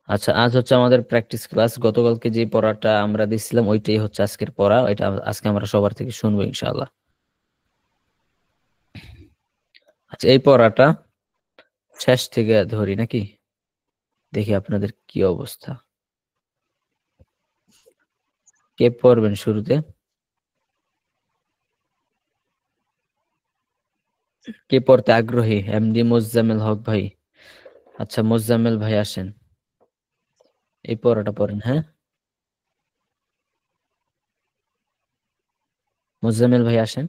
আচ্ছা, আজ হচ্ছে আমাদের প্র্যাকটিস ক্লাস। গতকালকে যে পড়াটা আমরা দিছিলাম ওইটাই হচ্ছে আজকের পড়া। এটা আজকে আমরা সবার থেকে শুনবো ইনশাআল্লাহ। আচ্ছা, এই পড়াটা শেষ থেকে ধরি নাকি? দেখি আপনাদের কি অবস্থা। কে পড়বেন শুরুতে? কে পড়তে আগ্রহী? এমডি মোজাম্মেল হক ভাই। আচ্ছা, মোজাম্মেল ভাই আসেন, এই পড়াটা পড়েন। হ্যাঁ, মোজাম্মেল ভাই আসেন।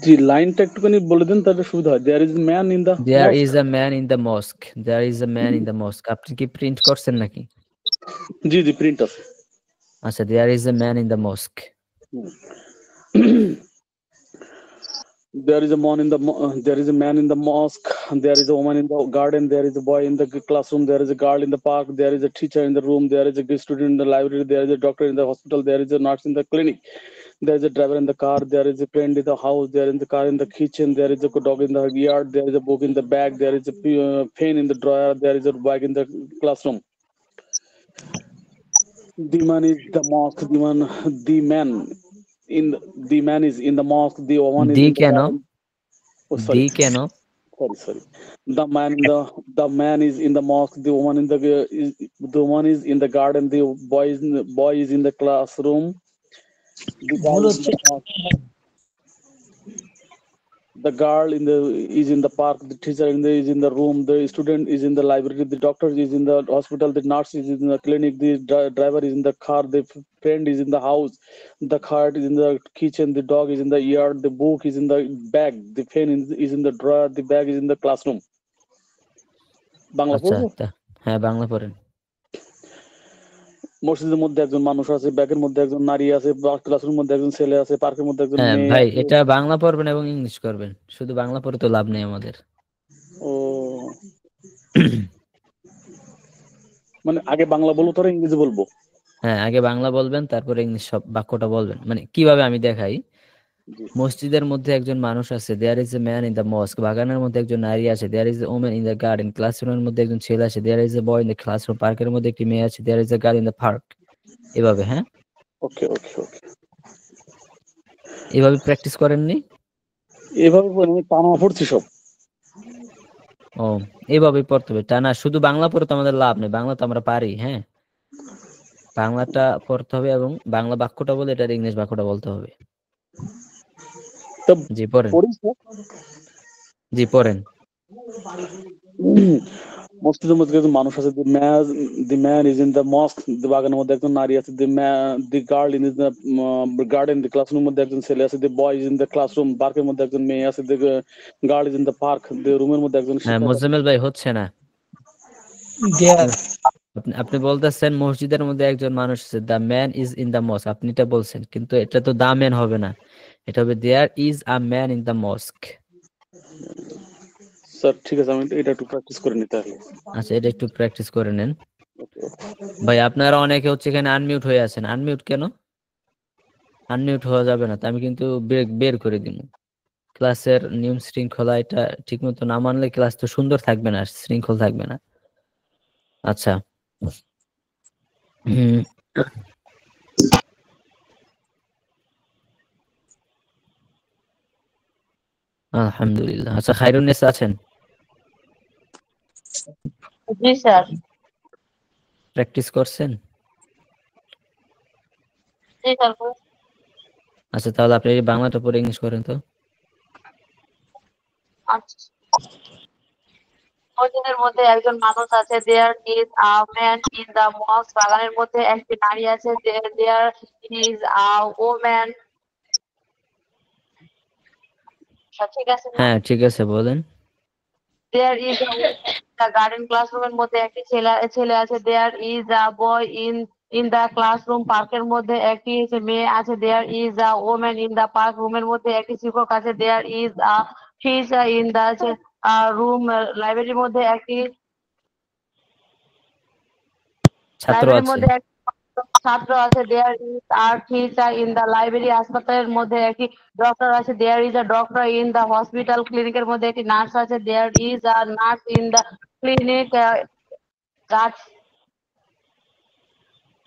জি, লাইনটা একটুখানি বলে দেন তাহলে সুবিধা হয়। There is man in the there mosque. Is a man in the mosque. There is a man in the mosque. আপনি কি প্রিন্ট করছেন নাকি? জি জি, প্রিন্ট আছে। আচ্ছা, there is a man in the mosque. There is a man in the there is a man in the mosque. There is a woman in the garden. There is a boy in the classroom. There is a girl in the park. There is a teacher in the room. There is a good student in the library. There is a doctor in the hospital. There is a nurse in the clinic. There is a driver in the car. There is a friend in the house. There is a car in the kitchen. There is a dog in the yard. There is a book in the bag. There is a pen in the drawer. There is a bag in the classroom. The man is the mosque. The man the man is in the mosque. The woman is the in the কেন? garden. Oh, দি sorry. কেন? Sorry. The man is in the mosque. The woman in the woman is in the garden. The boy is in the classroom. The girl ভুল is in হচ্ছে। the mosque. The girl is in the park. The teacher is in the room. The student is in the library. The doctor is in the hospital. The nurse is in the clinic. The driver is in the car. The friend is in the house. The car is in the kitchen. The dog is in the yard. The book is in the bag. The pen is in the drawer. The bag is in the classroom. Bangla আচ্ছা, পড়বো? হ্যাঁ বাংলা পড়েন। মসজিদের মধ্যে একজন মানুষ আছে, ব্যাগের মধ্যে একজন নারী আছে, ক্লাসরুমের মধ্যে একজন ছেলে আছে, পার্কের মধ্যে একজন হ্যাঁ মেয়ে ভাই, আছে। এটা বাংলা পড়বেন এবং ইংলিশ করবেন, শুধু বাংলা পড়ে তো লাভ নেই আমাদের। ও, মানে আগে বাংলা বলবো তারপরে ইংরেজি বলবো? হ্যাঁ, আগে বাংলা বলবেন তারপরে ইংলিশ সব বাক্যটা বলবেন। মানে কিভাবে আমি দেখাই। জি। মসজিদের মধ্যে একজন মানুষ আছে, there is a man in the mosque. বাগানের মধ্যে একজন নারী আছে, there is a women in the garden. ক্লাসরুমের মধ্যে একজন ছেলে আছে, there is a boy in the classroom. পার্কের মধ্যে একটি মেয়ে আছে, there is a girl in the park. এভাবে, হ্যাঁ, ওকে ওকে ওকে। এভাবে প্র্যাকটিস করেননি? এভাবে আমি টানা পড়ছি সব। ও, এইভাবেই পড়তে হবে। তা না শুধু বাংলা পড়ে তো আমাদের লাভ নেই, বাংলা তো আমরা পারি। হ্যাঁ, বাংলাটা পড়তে হবে এবং বাংলা বাক্যটা বলে এটার ইংলিশ বাক্যটা বলতে হবে। তা জি পড়েন। পড়িস না? জি পড়েন। মসজিদের মধ্যে একজন মানুষ আছে, the man is in the mosque. The বাগানের মধ্যে একজন নারী আছে, the girl in the garden. The ক্লাসরুমের মধ্যে একজন ছেলে আছে, the boy is in the classroom. পার্কের মধ্যে একজন মেয়ে আছে, the girl is in the park. The রুমের মধ্যে একজন হ্যাঁ শিক্ষক আছে। মোজাম্মেল ভাই, হচ্ছে না। দেয়ার আপনি বলতেছেন মসজিদের মধ্যে একজন মানুষ আছে, the man is in the mosque, আপনি এটা বলছেন, কিন্তু এটা তো দা ম্যান হবে না, এটা হবে there is a man in the mosque. Sir ঠিক আছে, আমি এটা একটু প্র্যাকটিস করে নিতে হবে। আচ্ছা, এটা একটু প্র্যাকটিস করে নেন। ওকে। ভাই আপনারা অনেকে হচ্ছে এখানে আনমিউট হয়ে আছেন, আনমিউট কেন? আনমিউট হওয়া যাবে না, তো আমি কিন্তু বের করে দিব। ক্লাসের নিয়ম শৃঙ্খলা এটা ঠিক মতো না মানলে ক্লাস তো সুন্দর থাকবে না, শৃঙ্খল থাকবে না। আচ্ছা, হুম, আলহামদুলিল্লাহ। আচ্ছা, খায়রুন্নেসা আছেন? জি স্যার। প্র্যাকটিস করছেন? জি স্যার। আচ্ছা, তাহলে আপনি এই বাংলাটা পরে ইংলিশ করেন তো। আচ্ছা, মসজিদের মধ্যে একজন মানুষ আছে, there is a man in the mosque. বাগানের মধ্যে একটি নারী আছে, দেয়ার ইজ আ ওম্যান। ঠিক আছে না? হ্যাঁ ঠিক আছে, বলেন। There is the garden. ক্লাসরুমের মধ্যে একটি ছেলে আছে, there is a boy in the classroom. পার্কের মধ্যে একটি মেয়ে আছে, there is a woman in the park. রুমের মধ্যে একটি শিক্ষক আছে, there is a teacher in the room. লাইব্রেরির মধ্যে একটি ছাত্র লাইব্রেরির আছে। মধ্যে এক ছাত্র আছে, there is a teacher in the library. হাসপাতালের মধ্যে একটি ডক্টর আছে, there is a doctor in the hospital. ক্লিনিকের মধ্যে একটি নার্স আছে, there is a nurse in the clinic. গাছ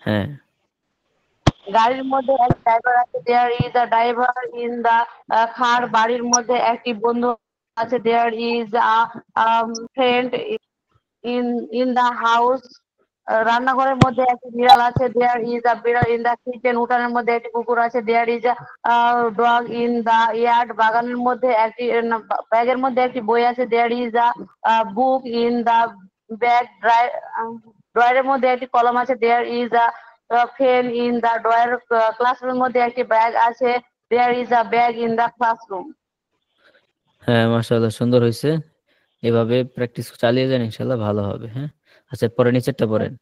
হ্যাঁ গাড়ির মধ্যে এক ড্রাইভার আছে, there is a driver in the car. বাড়ির মধ্যে একটি বন্ধু আছে, there is a friend in in the house. রান্নাঘরের মধ্যে একটি বিড়াল আছে, দেয়ার ইজ আ বিড়াল ইন দা কিচেন। উঠানের মধ্যে একটি কুকুর আছে, there is a dog in the yard. বাগানের মধ্যে একটি ব্যাগের মধ্যে একটি বই আছে, there is a book in the bag. ড্রয়ারের মধ্যে একটি কলম আছে, there is a pen in the drawer. ক্লাসরুমের মধ্যে একটি ব্যাগ আছে, there is a bag in the classroom. হ্যাঁ, মাশাআল্লাহ সুন্দর হয়েছে। এভাবে প্র্যাকটিস চালিয়ে যান, ইনশাআল্লাহ ভালো হবে। হ্যাঁ, আচ্ছা পরে নিচেরটা পড়েন।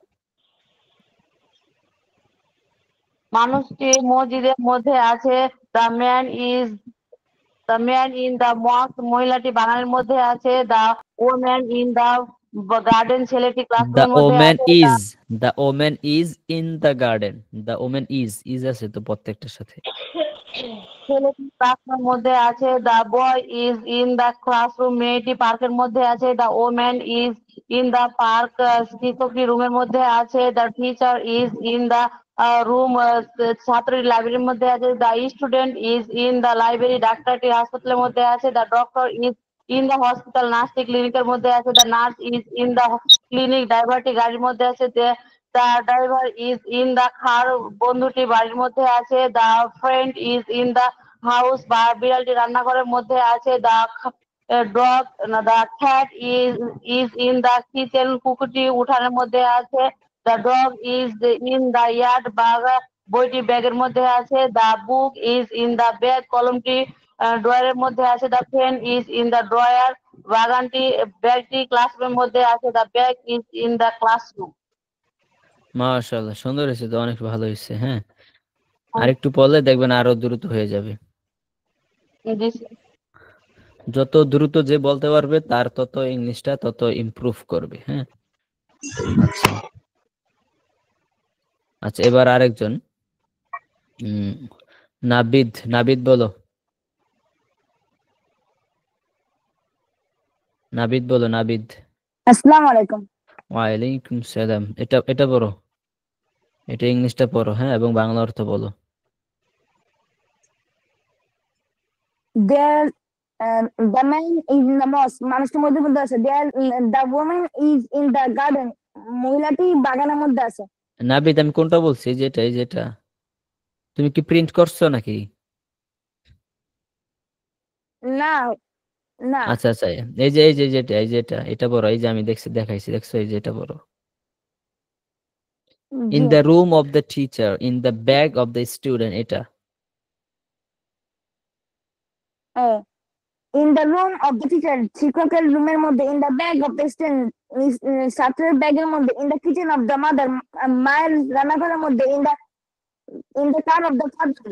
মানুষটি মসজিদের মধ্যে আছে, the man is the man in the mosque. মহিলাটি বাগানের মধ্যে আছে, the woman in the garden. ছেলেটি দ্য ক্লাসরুমের মধ্যে ওম্যান আছে, is the woman is in the garden. The woman is আছে তো প্রত্যেকটার সাথে। ছেলেটি ক্লাসরুমের মধ্যে আছে, the boy is in the classroom. মেয়েটি পার্কের মধ্যে আছে, the woman is in the park. শিক্ষকটি রুমের মধ্যে আছে, the teacher is in the room. ছাত্রটি লাইব্রেরির মধ্যে আছে, the student is in the library. ডাক্তারটি হাসপাতালের মধ্যে আছে, the doctor is in the hospital. নার্সটি ক্লিনিকের মধ্যে আছে, the nurse is in the clinic. ড্রাইভারটি গাড়ির মধ্যে আছে, the driver is in the car. বন্ধুটি বাড়ির মধ্যে আছে, the friend is in the house. বা বিড়ালটি রান্নাঘরের মধ্যে আছে, the dog the cat is in the kitchen. কুকুরটি উঠানের মধ্যে আছে, the dog is in the yard. বা বইটি ব্যাগের মধ্যে আছে, the book is in the bag. কলমটি ড্রয়ারের মধ্যে আছে, the pen is in the drawer. ব্যাগটি ক্লাসরুমের মধ্যে আছে, the bag is in the classroom. মাশাআল্লাহ সুন্দর হয়েছে তো, অনেক ভালো হয়েছে। হ্যাঁ, আরেকটু পড়লে দেখবেন আরো দ্রুত হয়ে যাবে। জি স্যার। যত দ্রুত যে বলতে পারবে তার তত ইংলিশটা তত ইমপ্রুভ করবে। হ্যাঁ, আচ্ছা আচ্ছা এবার আরেকজন নাবিদ। নাবিদ বলো, নাবিদ বলো, নাবিদ। আসসালামু আলাইকুম। ওয়ালাইকুম সালাম। এটা পড়ো, এটা ইংলিশটা পড়ো। হ্যাঁ, এবং বাংলা অর্থ বলো। There, the man is in the mosque. মানুষটির মধ্যে মধ্যে আছে। There, the woman is in the garden. মহিলাটি বাগানের মধ্যে আছে। নাবিদ আমি কোনটা বলছি? যেটা তুমি কি প্রিন্ট করছো নাকি? না না আচ্ছা আচ্ছা, এই যে যেটা এটা পড়ো। এই যে আমি দেখাইছি, দেখছো? এই যে এটা পড়ো। জি in the room of the teacher, in the bag of the student. এটা in the room of the teacher শিক্ষকের রুমের মধ্যে, in the bag of the student ছাত্রের ব্যাগের মধ্যে, in the kitchen of the mother মায়ের রান্নাঘরের মধ্যে, in the car of the father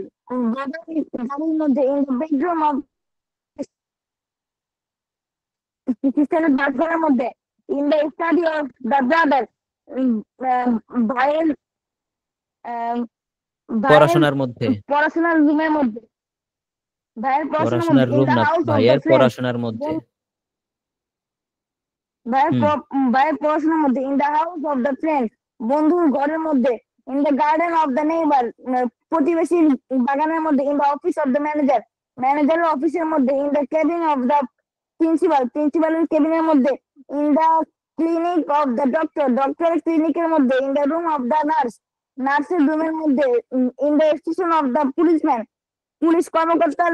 গাড়ির মধ্যে, in the bedroom of সিস্টারের বাথঘরের মধ্যে, in the study of the brother ভাইয়ের পড়াশোনার মধ্যে, পড়াশোনার রুমের মধ্যে, ভাইয়ের পড়াশোনার মধ্যে, পড়াশোনার in রুম the না, house of the ভাইয়ের friend পড়াশোনার মধ্যে। ভাইয়ের পড়াশোনার মধ্যে, in the house of the friend বন্ধুর ঘরের মধ্যে, in the garden of the neighbor প্রতিবেশীর বাগানের মধ্যে, in the office of the manager ম্যানেজারের অফিসের মধ্যে, in the cabin of the প্রিন্সিপালের কেবিনের মধ্যে, in the clinic of the doctor ডক্টরের ক্লিনিকের মধ্যে, in the room of the nurse নার্সের রুমের মধ্যে, in the station of the policeman police কর্মকর্তার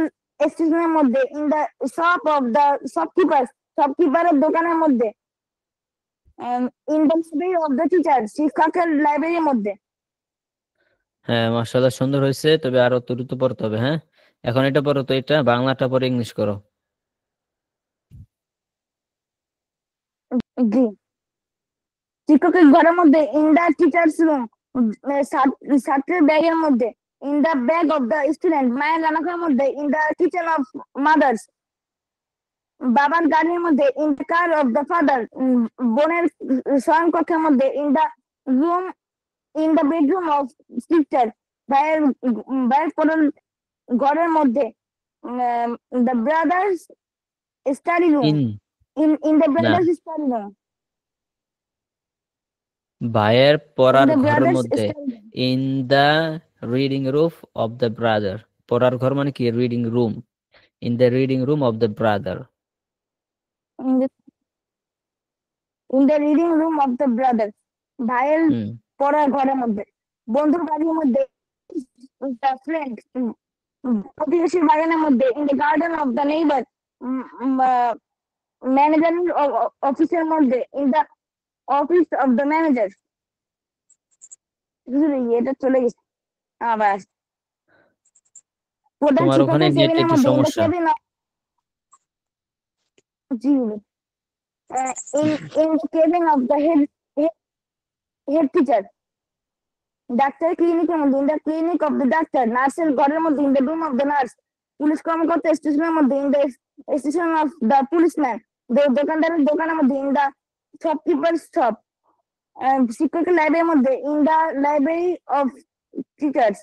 স্টেশনের মধ্যে, in the shop of the শপকিপারের দোকানের মধ্যে, in the library of the teacher শিক্ষকের লাইব্রেরির মধ্যে। হ্যাঁ, মাশাআল্লাহ সুন্দর হয়েছে, তবে আরো দ্রুত পড়তে হবে। হ্যাঁ, এখন এটা পড়ো তো, এটা বাংলাটা পরে ইংলিশ করো। জি শিক্ষকের ঘরের মধ্যে, in the teacher's room ছাত্রের ব্যাগের মধ্যে, in the bag of the student মায়ের রান্নাঘরের মধ্যে, in the kitchen of mothers বাবার গাড়ির মধ্যে, in the car of the father বোনের শয়নকক্ষের মধ্যে, in the room in the bedroom of sister ভাইয়ের ঘরের মধ্যে, the brothers study room in in the না, brothers study room ভাইয়ের in পড়ার the ঘরের brother's মধ্যে study in the reading room of the brother. পড়ার ঘর মানে কি? Reading room. In the reading room of the brother. in the in the reading room of the brothers ভাইয়ের হুম পড়ার ঘরের মধ্যে, বন্ধুর বাড়ির মধ্যে, the friend প্রতিবেশীর বাগানের মধ্যে, in the garden of the neighbor ম্যানেজারের অফিসের মধ্যে, in the office of the manager। এটা চলে গেছে আবার। প্রধান তোমার ওখানে শিক্ষকের নেট কেবিনের একটু মধ্যে, in the সমস্যা। cabin of G in the cabin of the head teacher। Doctor ক্লিনিকের মধ্যে, in the clinic of the doctor. নার্সের ঘরের মধ্যে, in the room of the nurse. Police কর্মকর্তা স্টেশনের মধ্যে, in the station of the policeman. দোকানদারের দোকানের মধ্যে, ইন দ্য শপকিপার শপ। শিক্ষকের লাইব্রেরির মধ্যে, in the library of teachers.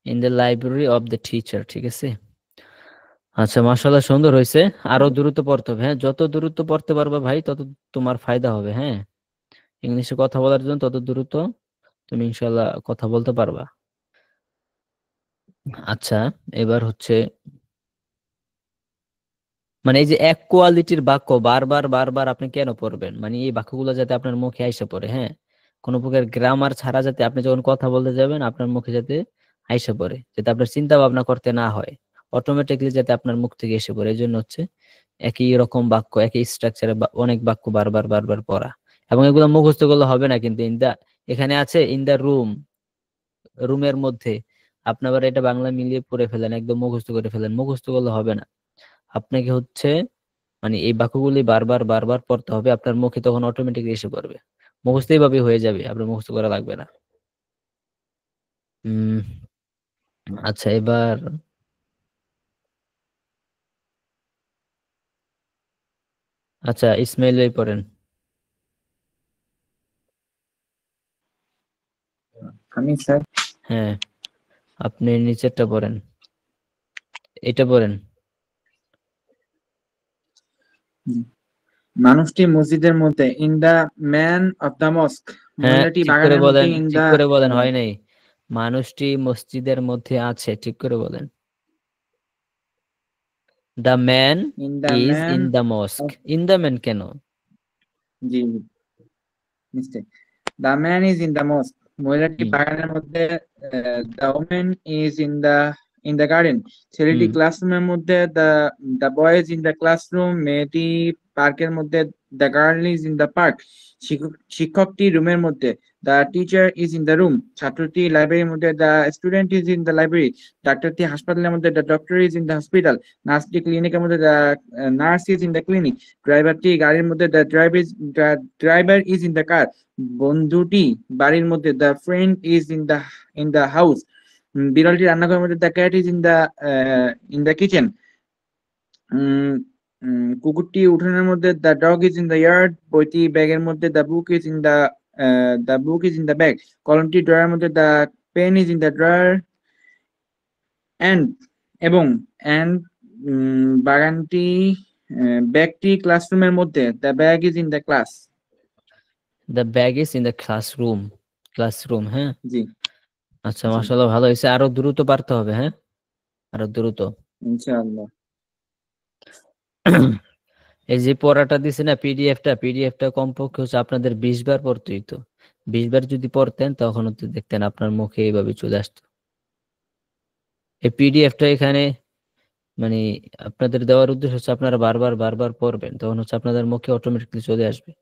In the library of the teacher. ঠিক আছে। আচ্ছা, মাশাআল্লাহ, সুন্দর হয়েছে। আরো দ্রুত পড়তে হবে। হ্যাঁ, যত দ্রুত পড়তে পারবে ভাই তত তোমার ফায়দা হবে। হ্যাঁ, ইংলিশে কথা বলার জন্য তত দ্রুত তুমি ইনশাআল্লাহ কথা বলতে পারবা। আচ্ছা, এবার হচ্ছে মানে এই যে এক কোয়ালিটির বাক্য বারবার বারবার আপনি কেন পড়বেন? মানে এই বাক্যগুলো যাতে আপনার মুখে আইসা পড়ে। হ্যাঁ, কোনো প্রকার গ্রামার ছাড়া যাতে আপনি যখন কথা বলতে যাবেন আপনার মুখে যাতে আইসা পড়ে, যাতে আপনার চিন্তা ভাবনা করতে না হয়, অটোমেটিকলি যাতে আপনার মুখ থেকে এসে পড়ে। এই জন্য হচ্ছে একই রকম বাক্য, একই স্ট্রাকচারে অনেক বাক্য বারবার বারবার পড়া। এবং এগুলো মুখস্থ করলে হবে না কিন্তু। এখানে আছে ইন দা রুম, রুমের মধ্যে। আপনি আবার এটা বাংলা মিলিয়ে পড়ে ফেলেন, একদম মুখস্থ করে ফেলেন। মুখস্থ করলে হবে না। আপনাকে হচ্ছে মানে এই বাক্যগুলি বারবার বারবার পড়তে হবে, আপনার মুখে তখন অটোমেটিকলি এসে পড়বে। মুখস্থ এইভাবে হয়ে যাবে, আপনার মুখস্থ করা লাগবে না। উম আচ্ছা, এবার আচ্ছা ইসমাইল ভাই পড়েন। আমি স্যার হ্যাঁ, আপনি নিচেরটা পড়েন, এটা পড়েন। মানুষটি মসজিদের মধ্যে, in the man of the mosque. হ্যাঁ, মহিলাটি ঠিক করে বাগানের মধ্যে, বলেন, ইন ঠিক দা করে বলেন, হয় নাই। মানুষটি মসজিদের মধ্যে আছে, ঠিক করে বলেন। The man in the is man in the mosque. In the man কেন? জি mistake. The man is in the mosque. মহিলাটি হুম বাগানের মধ্যে, the women is in the garden. ছেলেটি হুম ক্লাসরুমের মধ্যে, the boy is in the classroom. মেয়েটি পার্কের মধ্যে, the girl is in the park. শিক্ষকটি রুমের মধ্যে, the teacher is in the room. ছাত্রটি লাইব্রেরির মধ্যে, the student is in the library. ডাক্তারটি হাসপাতালের মধ্যে, the doctor is in the hospital. নার্সটি ক্লিনিকের মধ্যে, the nurse is in the clinic. ড্রাইভারটি গাড়ির মধ্যে, the driver is in the car. বন্ধুটি বাড়ির মধ্যে, the friend is in the house. বিড়ালটি রান্নাঘরের মধ্যে, the cat is in the kitchen. কুকুরটি উঠোনের মধ্যে, the dog is in the yard. বইটি ব্যাগের মধ্যে, the book is in the bag. কলমটি ড্রয়ারের মধ্যে, the pen is in the drawer. And এবং অ্যান্ড বাগানটি ব্যাগটি ক্লাসরুমের মধ্যে, the bag is in the class. The bag is in the classroom. Classroom, হ্যাঁ। জি আচ্ছা, জি মাশাআল্লাহ, ভালো হয়েছে। আরো দ্রুত পারতে হবে। হ্যাঁ, আরো দ্রুত। ইনশাআল্লাহ। এই যে পড়াটা দিছে না, পিডিএফটা কমপক্ষে হচ্ছে আপনাদের 20 বার পড়তে হইতো। 20 বার যদি পড়তেন তখন হচ্ছে দেখতেন আপনার মুখে এইভাবে চলে আসতো। এই পিডিএফটা এখানে মানে আপনাদের দেওয়ার উদ্দেশ্য হচ্ছে আপনারা বারবার বারবার পড়বেন, তখন হচ্ছে আপনাদের মুখে অটোমেটিকলি চলে আসবে।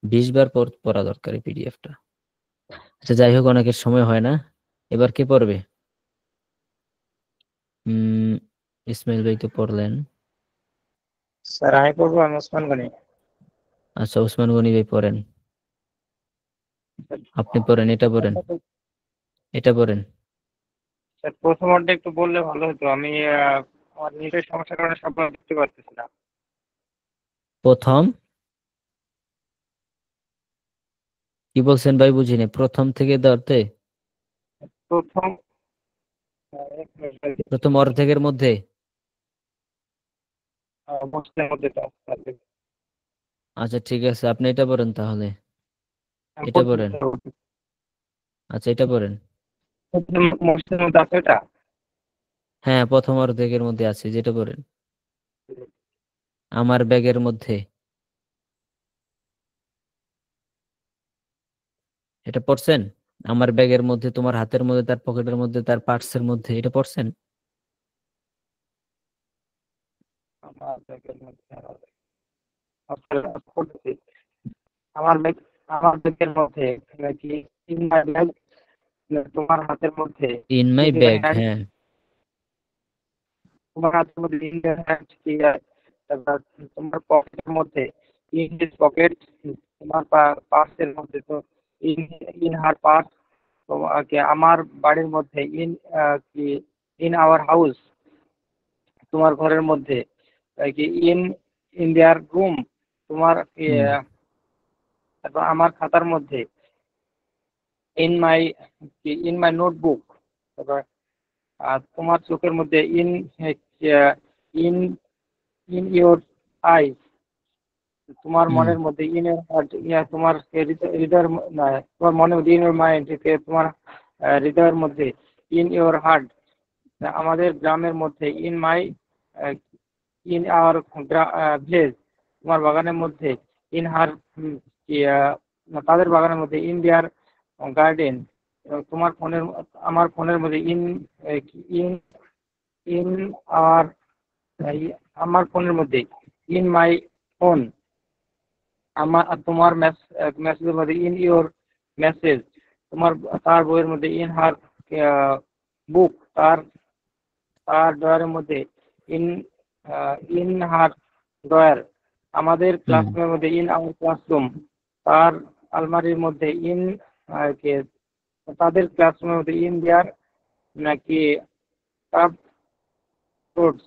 20 বার পড়া দরকার এই পিডিএফটা। আচ্ছা, যাই হোক, অনেকের সময় হয় না। এবার কে পড়বে? ইসমাইল ভাই তো পড়লেন। স্যার আমি পড়বো, আমি ওসমান গনি। আচ্ছা, ওসমান গনি ভাই পড়েন। আপনি পড়েন, এটা পড়েন, এটা পড়েন। স্যার প্রথম অর্ধে একটু বললে ভালো হতো, আমি আমার নিজের সমস্যার কারণে সব বুঝতে পারতেছি না। প্রথম কি বলছেন ভাই? বুঝিনি। প্রথম থেকে ধরতে? প্রথম প্রথম অর্ধেকের মধ্যে? মসজিদের মধ্যে তো আচ্ছা, ঠিক আছে, আপনি এটা পড়েন তাহলে। আমি এটা পড়ছি পড়েন। আচ্ছা, এটা পড়েন। মসজিদের মধ্যে আছে এটা? হ্যাঁ, প্রথম অর্ধেকের মধ্যে আছে, যেটা পড়েন। আমার ব্যাগের মধ্যে। এটা পড়ছেন? আমার ব্যাগের মধ্যে, তোমার হাতের মধ্যে, তার পকেটের মধ্যে, তার পার্সের মধ্যে, এটা পড়ছেন? আমার ব্যাগের মধ্যে আচ্ছা, পড়তেছি। আমার ব্যাগ আমার ব্যাগের মধ্যে নাকি ইন মাই ব্যাগ, তোমার হাতের মধ্যে in my in your bag, hand, হ্যাঁ। তোমার হাতের মধ্যে ইন ইউর হ্যান্ড কি তারপর তোমার পকেটের মধ্যে ইন হিজ পকেট, তোমার পার্সের মধ্যে তো ইন ইন হার পার্স, তোমাকে আমার বাড়ির মধ্যে ইন কি ইন আওয়ার হাউস, তোমার ঘরের মধ্যে কি ইন ইন দেয়ার রুম, তোমার হুম, তারপর আমার খাতার মধ্যে ইন মাই নোটবুক, তারপর আর তোমার চোখের মধ্যে in in in your eyes, তোমার হুম, মনের মধ্যে ইন ইউর হার্ট, তোমার হৃদয়ের তোমার মনের মধ্যে ইন ইউর মাইন্ড, তোমার হৃদয়ের মধ্যে ইন ইউর হার্ট, আমাদের গ্রামের মধ্যে in my in our village, তোমার বাগানের মধ্যে ইন হার তাদের বাগানের মধ্যে ইন দেয়ার গার্ডেন, তোমার ফোনের আমার ফোনের মধ্যে ইন ইন ইন আওয়ার আমার ফোনের মধ্যে ইন মাই ফোন, তোমার মেসেজের মধ্যে ইন ইওর মেসেজ, তোমার তার বইয়ের মধ্যে ইন হার বুক, তার তার ড্রয়ারের মধ্যে ইন ইন হার ড্রয়ার, আমাদের হুম, ক্লাসরুমের মধ্যে ইন আওয়ার ক্লাসরুম, তার আলমারির মধ্যে ইন তাদের ক্লাসরুমের মধ্যে ইন দেয়ার নাকি কাপ কোডস,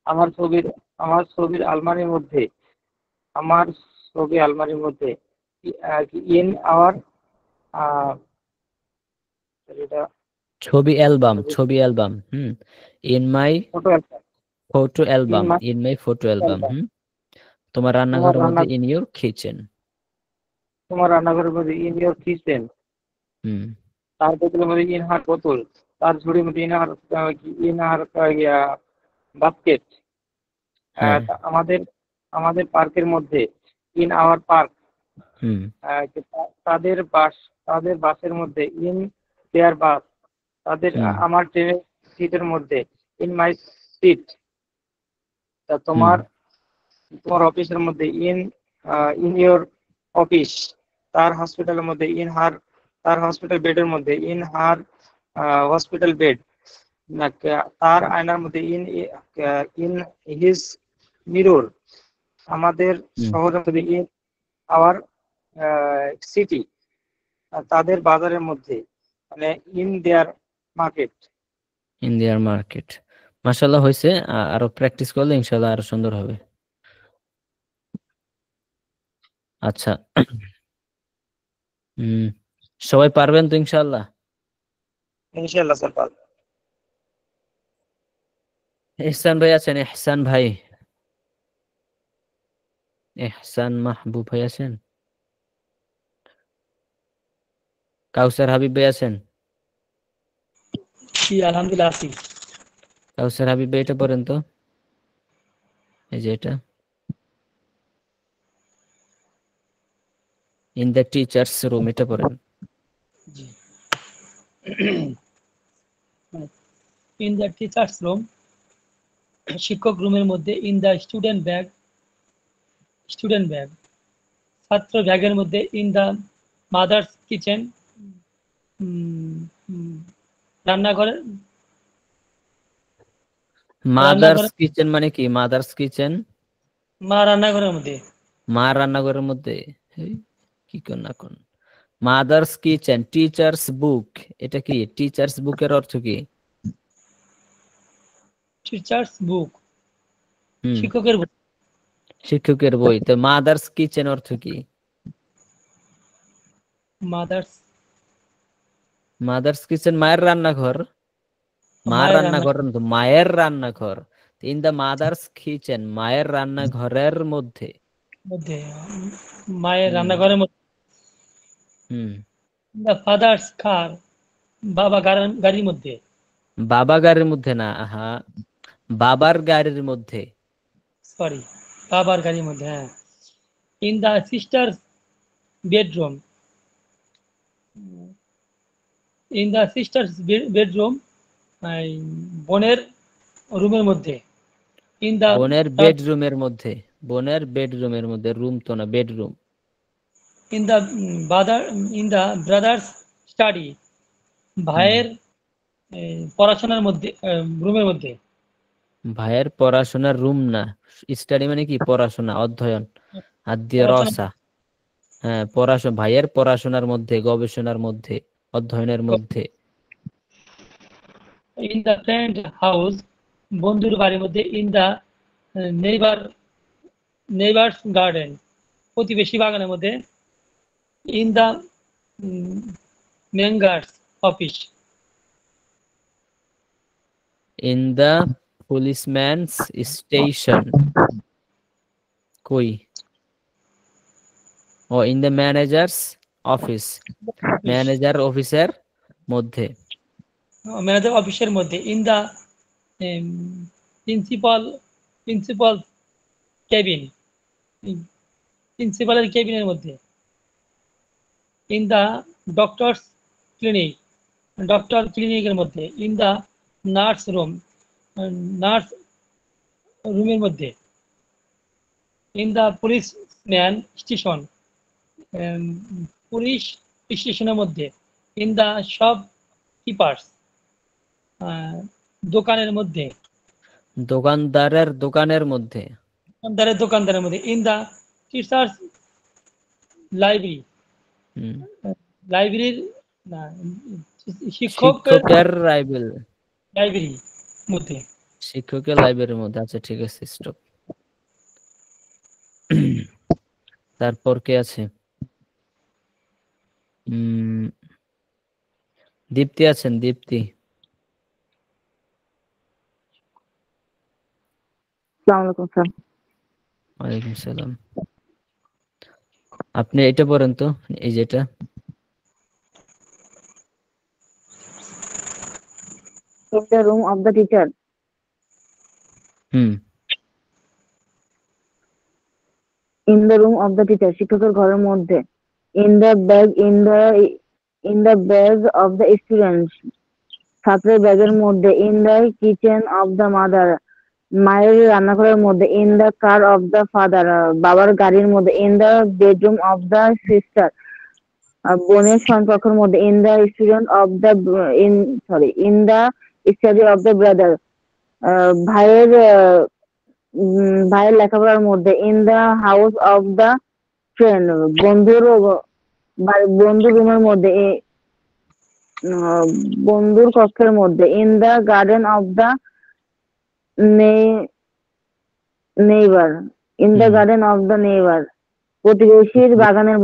আমার ছবির আমার ছবির আলমারির মধ্যে আমার ছবি আলমারির মধ্যে ইন আওয়ার এটা ছবি অ্যালবাম, ছবি album. In my photo photo in album, my in my photo album. তোমার তোমার রান্নাঘরের মধ্যে ইন ইউর কিচেন। তোমার রান্নাঘরের মধ্যে ইন ইওর কিচেন, হুম, তার বোতলের মধ্যে ইন হার বোতল, তার ঝুড়ির মধ্যে ইন হার বাস্কেট, হ্যাঁ, আমাদের আমাদের পার্কের মধ্যে ইন আওয়ার পার্ক, হুম, তাদের বাস তাদের বাসের মধ্যে ইন দেয়ার বাস, তাদের হুম, আমার ট্রেনের সিটের মধ্যে ইন মাই সিট, তা হুম, তোমার অফিসের মধ্যে ইন ইন ইওর অফিস, তার হসপিটালের মধ্যে তার হসপিটাল বেডের মধ্যে ইন হার হসপিটাল বেড, তার আয়নার মধ্যে ইন হিজ মিরর, আমাদের হুম। শহরের মধ্যে ইন আওয়ার সিটি, তাদের বাজারের মধ্যে মানে ইন দেয়ার মার্কেট। ইন্ডিয়ার মার্কেট। মাশাআল্লাহ, হয়েছে। আরো প্র্যাকটিস করলে ইনশাআল্লাহ আরো সুন্দর হবে। আচ্ছা। হুম, সবাই পারবেন তো ইনশাআল্লাহ? ইনশাআল্লাহ স্যার পারবো। ইহসান ভাই আছেন? ইহসান ভাই, ইহসান মাহবুব ভাই আছেন? কাউসার হাবিব ভাই আছেন? জি আলহামদুলিল্লাহ আছি। কাউসার হাবিব ভাই, এটা পড়েন তো, এই যে এটা। ইন দ্য টিচার্স রুম, এটা পড়েন। জি। ইন দ্য টিচার্স রুম, শিক্ষক রুমের মধ্যে ইন দ্য স্টুডেন্ট ব্যাগ, ছাত্র ব্যাগের মধ্যে ইন দ্য মাদার্স কিচেন, রান্নাঘরে মাদার্স রান্নাঘরে কিচেন মানে কি? মাদার্স কিচেন, মা রান্নাঘরের মধ্যে মা রান্নাঘরের মধ্যে। এই, কি কোন না কোন। মাদার্স কিচেন, টিচার্স বুক, এটা কি? টিচার্স বুকের অর্থ কি? টিচার্স বুক, হুম, শিক্ষকের বই, শিক্ষকের বই। তো মাদার্স কিচেন অর্থ কি? মাদার্স মাদার্স কিচেন মায়ের রান্নাঘর। মার মায়ের রান্নাঘর না তো, মায়ের রান্নাঘর। ইন দা মাদার্স কিচেন, মায়ের রান্নাঘরের মধ্যে। মধ্যে মায়ের হুম, রান্নাঘরের মধ্যে হুম। দ্য ফাদার্স কার, বাবা গাড়ির মধ্যে। বাবা গাড়ির মধ্যে না, বাবার গাড়ির মধ্যে। সরি, বাবার গাড়ির মধ্যে, হ্যাঁ। In the sisters bedroom, in the sisters bedroom, বোনের রুমের মধ্যে। ইন দ্য বোনের বেডরুমের মধ্যে, বোনের বেডরুমের মধ্যে, রুম তো না, bedroom. In the brothers study, ভাইয়ের পড়াশোনার মধ্যে, রুমের মধ্যে। ভাইয়ের পড়াশোনার রুম না, স্টাডি মানে কি পড়াশোনা, অধ্যয়ন, হাত দিয়ে পড়াশোনা- রসা। হ্যাঁ, পড়াশোনা, ভাইয়ের পড়াশোনার মধ্যে, গবেষণার মধ্যে, অধ্যয়নের মধ্যে। ইন দ্য ফ্রেন্ড হাউস, বন্ধুর বাড়ির মধ্যে। ইন দ্য নেইবার্স গার্ডেন, প্রতিবেশী বাগানের মধ্যে। In the manager's office, in the policeman's station, কই? ও, in the manager's office, manager অফিসের মধ্যে। ম্যানেজার অফিসের মধ্যে। ইন দ্য প্রিন্সিপাল কেবিন, প্রিন্সিপালের কেবিনের মধ্যে। In the doctors clinic, doctor ক্লিনিকের মধ্যে। In the nurse room, nurse রুমের মধ্যে। In the policeman station, police স্টেশনের মধ্যে। ইন দ্য শপ কিপার্স, দোকানের মধ্যে। দোকানদারের দোকানের মধ্যে। দোকানদারের মধ্যে। ইন দ্য টিচার্স লাইব্রেরি, হুম। লাইব্রেরির না, শিক্ষকের শিক্ষকের লাইব্রেরি মধ্যে। শিক্ষকের লাইব্রেরির মধ্যে। আচ্ছা, ঠিক আছে, স্টপ। তারপর কে আছে? দীপ্তি আছেন, দীপ্তি। আসসালামু আলাইকুম স্যার। ওয়ালাইকুম সালাম। আপনি এটা পড়েন তো, এই যেটা। In the room of the teacher, hmm. in the room of the teacher, শিক্ষকের ঘরের মধ্যে। In the bag of the students, ছাত্রের ব্যাগের মধ্যে। In the kitchen of the mother, মায়ের রান্নাঘরের মধ্যে। In the car of the father, বাবার গাড়ির মধ্যে। In the bedroom of the sister, বোনের শয়নকক্ষের মধ্যে। In the student of the in the study of the brother, ভাইয়ের ভাইয়ের লেখাপড়ার মধ্যে। In the house of the friend, বন্ধুর রুমের মধ্যে, বন্ধুর কক্ষের মধ্যে। In the garden of the neighbour, in the garden of the neighbour, প্রতিবেশীর বাগানের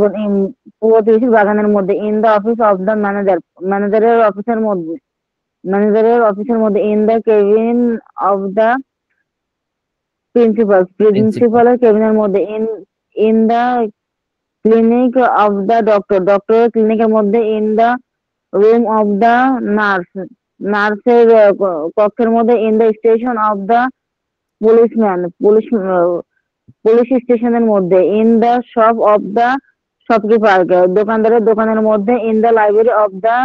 মধ্যে। In the office of the manager, ম্যানেজারের অফিসের মধ্যে। In the cabin of the প্রিন্সিপালের কেবিনের মধ্যে। In the clinic of the doctor, ডক্টরের ক্লিনিকের মধ্যে। In the room of the nurse, নার্সের কক্ষের মধ্যে। In the station of the policeman, police স্টেশনের মধ্যে। In the shop of the shopkeeper, দোকানদারের দোকানের মধ্যে। In the library of the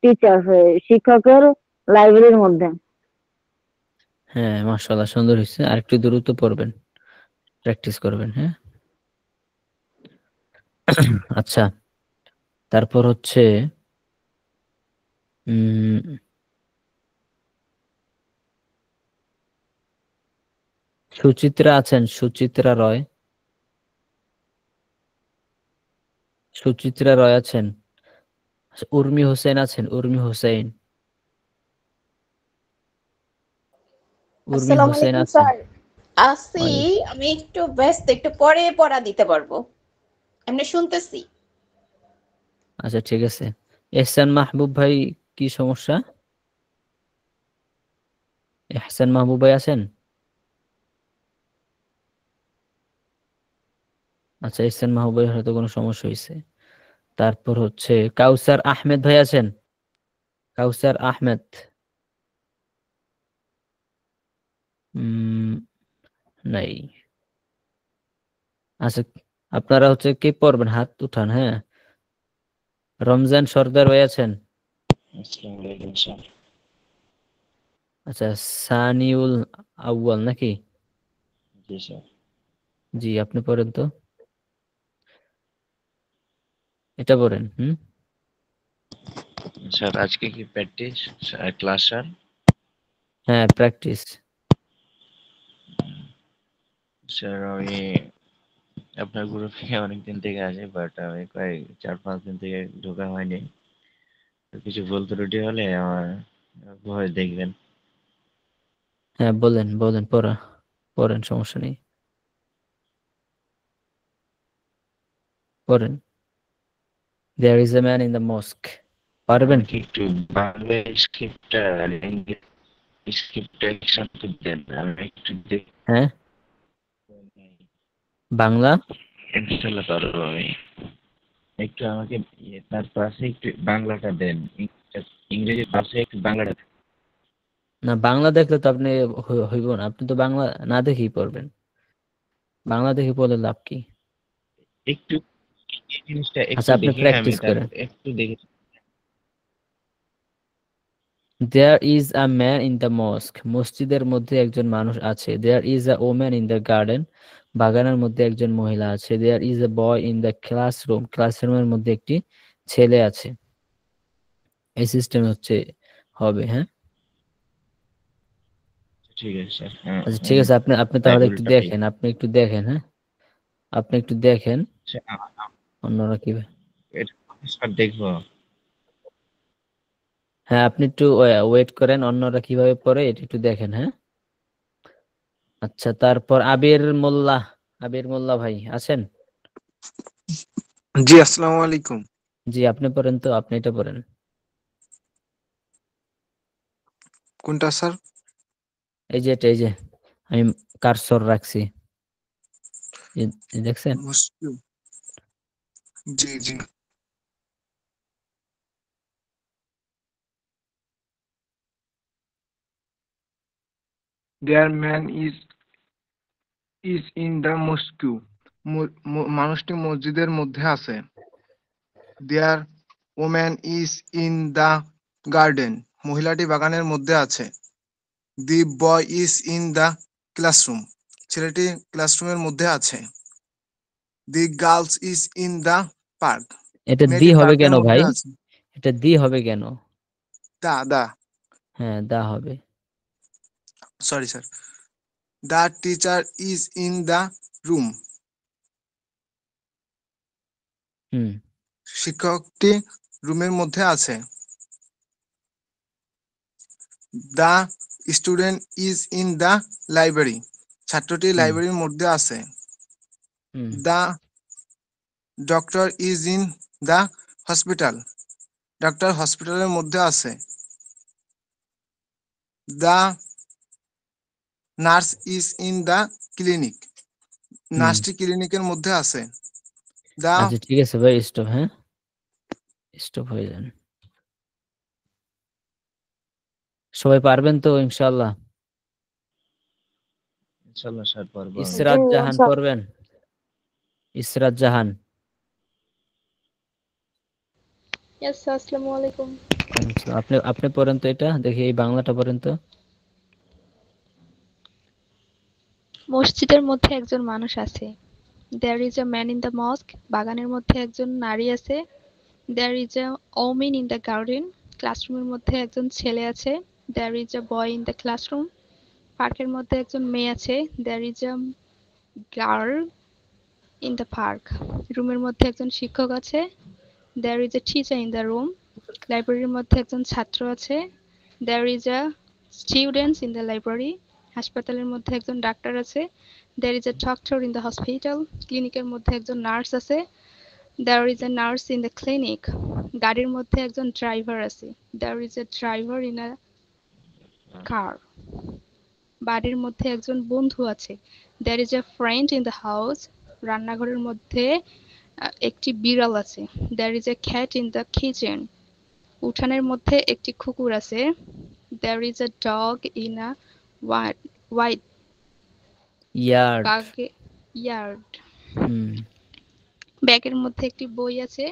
teacher, শিক্ষকের লাইব্রেরির মধ্যে। হ্যাঁ, মাশাআল্লাহ, সুন্দর হয়েছে। আর একটু দ্রুত পড়বেন, প্র্যাকটিস করবেন। হ্যাঁ। আচ্ছা, তারপর হচ্ছে সুচিত্রা আছেন, সুচিত্রা রয়। সুচিত্রা রয় আছেন। উর্মি হোসেন আছেন, উর্মি হোসেন। উর্মি আসসালামু হোসেন আলাইকুম আছেন। স্যার। আসি, আমি একটু ব্যস্ত, একটু পরে পড়া দিতে পারবো, এমনি শুনতেছি। আচ্ছা, ঠিক আছে। এহসান মাহবুব ভাই, কি সমস্যা? এহসান মাহবুব ভাই আছেন? আচ্ছা, এহসান মাহবুব ভাই হয়তো কোনো সমস্যা হয়েছে। তারপর হচ্ছে কাউসার আহমেদ ভাই আছেন? কাউসার আহমেদ। নাই। আচ্ছা, আপনারা হচ্ছে কি পড়বেন? হাত উঠান। হ্যাঁ, রমজান সর্দার ভাই আছেন? আসসালামু আলাইকুম স্যার। আচ্ছা, সানিউল আউয়াল নাকি? জি স্যার। জি, আপনি পড়েন তো, এটা পড়েন। স্যার আজকে কি প্র্যাকটিস ক্লাস স্যার? হ্যাঁ, প্র্যাকটিস। স্যার আমি আপনার গ্রুপে অনেকদিন থেকে আছি, বাট আমি প্রায় 4-5 দিন থেকে ঢোকা হয়নি। তো কিছু ভুল ত্রুটি হলে আমার ভয় দেখবেন। হ্যাঁ, বলেন পড়েন, সমস্যা নেই, পড়েন। There is a man in the mosque. পারবেন? আমাকে একটু বাংলা স্ক্রিপ্টটা আর ইংলিশ স্ক্রিপ্টটা একসাথে দেন, আমি একটু হ্যাঁ, বাংলা ইনশাল্লাহ পারবো আমি। একটু আমাকে তার পাশে একটু বাংলাটা দেন, ইংরেজির পাশে একটু বাংলাটা দেন। না, বাংলা দেখলে তো আপনি হইব না, আপনি তো বাংলা না দেখেই পড়বেন। বাংলা দেখে পড়লে লাভ কি? একটু এই জিনিসটা একটু আচ্ছা, আপনি দেখে আমি প্র্যাকটিস করেন। তারপর একটু দেখে। There is a man in the mosque. মসজিদের মধ্যে একজন মানুষ আছে। There is a woman in the garden. বাগানের মধ্যে একজন মহিলা আছে। There is a boy in the classroom. ক্লাসরুমের মধ্যে একটি ছেলে আছে। এই সিস্টেম হচ্ছে হবে। হ্যাঁ, ঠিক আছে স্যার। হ্যাঁ, আচ্ছা, ঠিক আছে, আপনি তাহলে একটু দেখেন, হ্যাঁ, আপনি একটু দেখেন অন্যরা কিভাবে। স্যার দেখবো। হ্যাঁ, আপনি একটু ওয়েট করেন, অন্যরা কিভাবে পড়ে এটা একটু দেখেন। হ্যাঁ, আচ্ছা, তারপর আবির মোল্লা ভাই আছেন? জি, আসসালামু আলাইকুম। জি, আপনি পড়েন তো, আপনি এটা পড়েন। কোনটা স্যার? এই যে আমি কারসর রাখছি, দেখছেন? মুসলিম। জি জি। Their man is in the mosque. মানুষটি মসজিদের মধ্যে আছে। Their woman is in the garden. মহিলাটি বাগানের মধ্যে আছে। The boy is in the classroom. ছেলেটি ক্লাসরুমের মধ্যে আছে। The girls is in the park. এটা দি মেয়েটি হবে পার্কের কেন মধ্যে ভাই? আছে। এটা দি হবে কেন? দা হ্যাঁ, দা হবে। Sorry sir. The teacher is in the room. শিক্ষকটি রুমের মধ্যে আছে। The student is in the library. ছাত্রটি লাইব্রেরির মধ্যে আছে। The doctor is in the hospital. Doctor হসপিটালের মধ্যে আছে। The nurse is in the clinic. নার্সটি ক্লিনিকের মধ্যে আছে। আচ্ছা, ঠিক আছে ভাই, স্টপ। হ্যাঁ, স্টপ হয়ে যান। সবাই পারবেন তো ইনশাআল্লাহ? ইনশাআল্লাহ স্যার পারবো। ইসরাত জাহান পড়বেন? ইসরাত জাহান। ইয়েস, আসসালামু আলাইকুম। আপনি পড়েন তো, এটা দেখি, এই বাংলাটা পড়েন তো। মসজিদের মধ্যে একজন মানুষ আছে। There is a man in the mosque. বাগানের মধ্যে একজন নারী আছে। There is a woman in the garden. ক্লাসরুমের মধ্যে একজন ছেলে আছে। There is a boy in the classroom. পার্কের মধ্যে একজন মেয়ে আছে। There is a girl in the park. রুমের মধ্যে একজন শিক্ষক আছে। There is a teacher in the room. লাইব্রেরির মধ্যে একজন ছাত্র আছে। There is a student in the library. হাসপাতালের মধ্যে একজন ডাক্তার আছে। There is a doctor in the hospital. ক্লিনিকের মধ্যে একজন নার্স আছে। There is a nurse in the clinic. গাড়ির মধ্যে একজন ড্রাইভার আছে। There is a driver in a car. বাড়ির মধ্যে একজন বন্ধু আছে। There is a friend in the house. রান্নাঘরের মধ্যে একটি বিড়াল আছে। There is a cat in the kitchen. উঠানের মধ্যে একটি কুকুর আছে। There is a dog in a white yard. yard. হুম। ব্যাগের মধ্যে একটি বই আছে।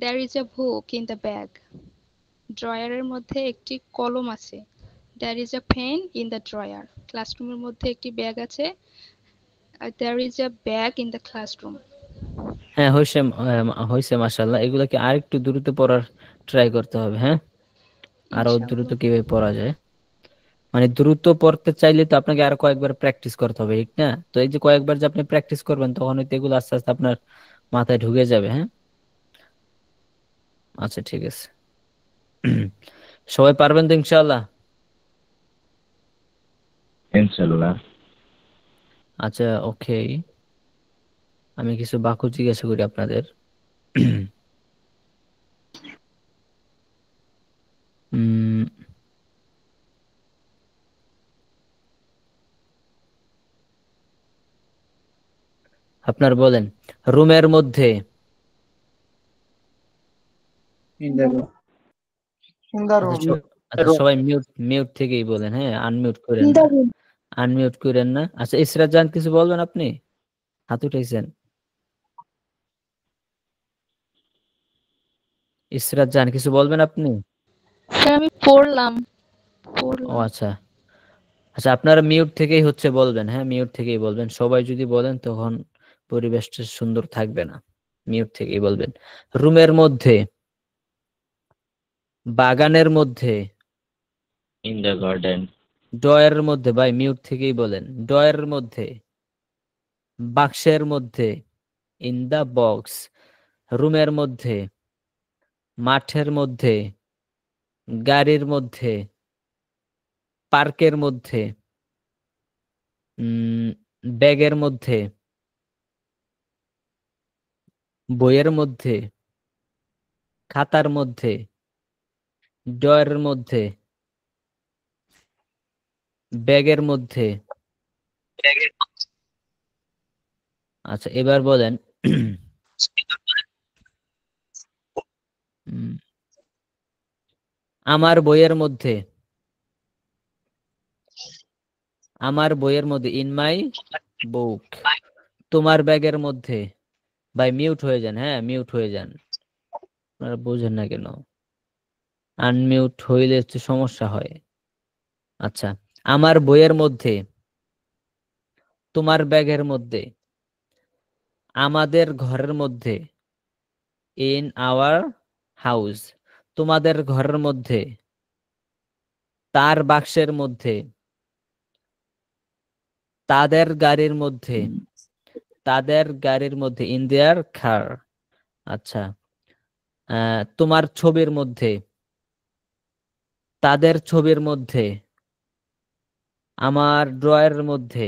There is a book in the bag. ড্রয়ারের মধ্যে একটি কলম আছে। There is a pen in the drawer. ক্লাসরুমের মধ্যে একটি ব্যাগ আছে। There is a bag in the classroom. হ্যাঁ হয়েছে মাশাআল্লাহ। এগুলোকে আরেকটু দ্রুত পড়ার ট্রাই করতে হবে। হ্যাঁ, আরো দ্রুত ইনশাআল্লাহ। কিভাবে পড়া যায়, মানে দ্রুত পড়তে চাইলে তো আপনাকে আরো কয়েকবার প্র্যাকটিস করতে হবে, ঠিক না? তো এই যে কয়েকবার যে আপনি প্র্যাকটিস করবেন তখন হয়তো এগুলো আস্তে আস্তে আপনার মাথায় ঢুকে যাবে। হ্যাঁ, আচ্ছা ঠিক আছে। সবাই পারবেন তো ইনশাআল্লাহ? ইনশাল্লাহ। আচ্ছা ওকে, আমি কিছু বাক্য জিজ্ঞাসা করি আপনাদের। আপনার বলেন, রুমের মধ্যে। In the room. আচ্ছা সবাই মিউট থেকেই বলেন, হ্যাঁ, আনমিউট করেন না, আনমিউট করেন না। আচ্ছা ইসরাত জান কিছু বলবেন আপনি? হাত উঠাইছেন। ইসরাত জান কিছু বলবেন আপনি? স্যার আমি পড়লাম। ও আচ্ছা আচ্ছা, আপনারা মিউট থেকেই হচ্ছে বলবেন। হ্যাঁ, মিউট থেকেই বলবেন। সবাই যদি বলেন তখন পরিবেশটা সুন্দর থাকবে না। মিউট থেকেই বলবেন। রুমের মধ্যে, বাগানের মধ্যে, ইন দ্য গার্ডেন। ডয়ের মধ্যে, ভাই মিউট থেকেই বলেন। ডয়ের মধ্যে, বাক্সের মধ্যে, ইন দা বক্স। রুমের মধ্যে, মাঠের মধ্যে, গাড়ির মধ্যে, পার্কের মধ্যে, ব্যাগের মধ্যে, বইয়ের মধ্যে, খাতার মধ্যে, ডয়ের মধ্যে, ব্যাগের মধ্যে। আচ্ছা এবার বলেন, আমার বইয়ের মধ্যে, আমার বইয়ের মধ্যে, ইন মাই বুক। তোমার ব্যাগের মধ্যে। ভাই মিউট হয়ে যান, হ্যাঁ মিউট হয়ে যান, আপনারা বোঝেন না কেন? আনমিউট হইলে হচ্ছে সমস্যা হয়। আচ্ছা, আমার বইয়ের মধ্যে, তোমার ব্যাগের মধ্যে, আমাদের ঘরের মধ্যে, ইন আওয়ার হাউস। তোমাদের ঘরের মধ্যে, তার বাক্সের মধ্যে, তাদের গাড়ির মধ্যে, তাদের গাড়ির মধ্যে, ইন দেয়ার কার। আচ্ছা, তোমার ছবির মধ্যে, তাদের ছবির মধ্যে, আমার ড্রয়ের মধ্যে,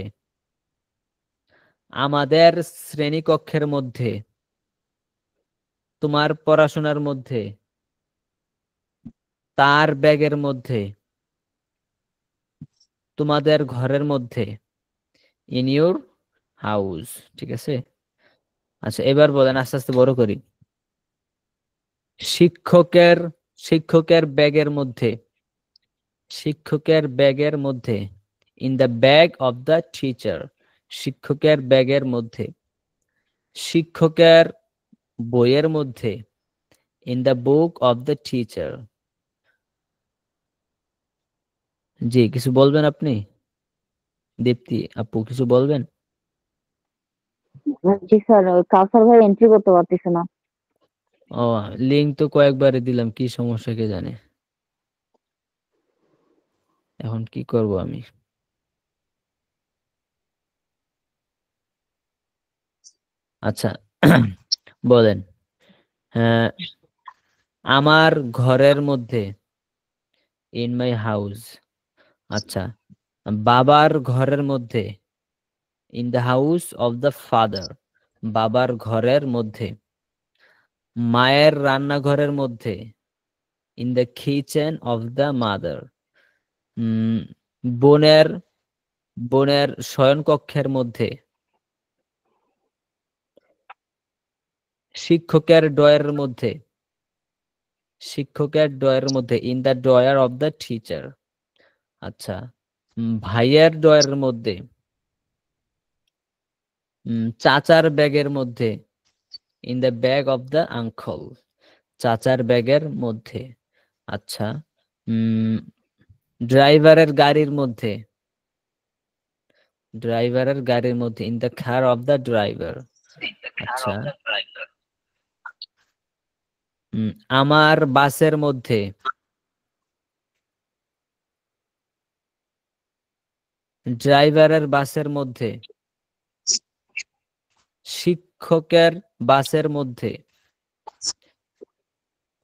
আমাদের শ্রেণীকক্ষের মধ্যে, তোমার পড়াশোনার মধ্যে, তার ব্যাগের মধ্যে, তোমাদের ঘরের মধ্যে, ইন ইউর হাউস। ঠিক আছে। আচ্ছা এবার বলেন, আস্তে আস্তে বড় করি। শিক্ষকের ব্যাগের মধ্যে, শিক্ষকের ব্যাগের মধ্যে, in the bag of the teacher. শিক্ষকের ব্যাগের মধ্যে। শিক্ষকের বইয়ের মধ্যে, in the book of the teacher. জি কিছু বলবেন আপনি? দীপ্তি আপু কিছু বলবেন? জি স্যার, কাউসার ভাই এন্ট্রি করতে পারতেছে না। ও লিঙ্ক তো কয়েকবারে দিলাম, কি সমস্যা কে জানে, এখন কি করব আমি? আচ্ছা বলেন, হ্যাঁ, আমার ঘরের মধ্যে, ইন মাই হাউস। আচ্ছা, বাবার ঘরের মধ্যে, in the house of the father. বাবার ঘরের মধ্যে। মায়ের রান্নাঘরের মধ্যে, in the kitchen of the mother. বোনের বোনের শয়নকক্ষের মধ্যে। শিক্ষকের ড্রয়ারের মধ্যে, শিক্ষকের ড্রয়ারের মধ্যে, in the drawer of the teacher. আচ্ছা, ভাইয়ের ড্রয়ারের মধ্যে, চাচার ব্যাগের মধ্যে, in the bag of the uncle, চাচার ব্যাগের মধ্যে। আচ্ছা, ড্রাইভারের গাড়ির মধ্যে, ড্রাইভারের গাড়ির মধ্যে, in the car of the driver. আচ্ছা, আমার বাসের মধ্যে, ড্রাইভারের বাসের মধ্যে, শিক্ষকের বাসের মধ্যে,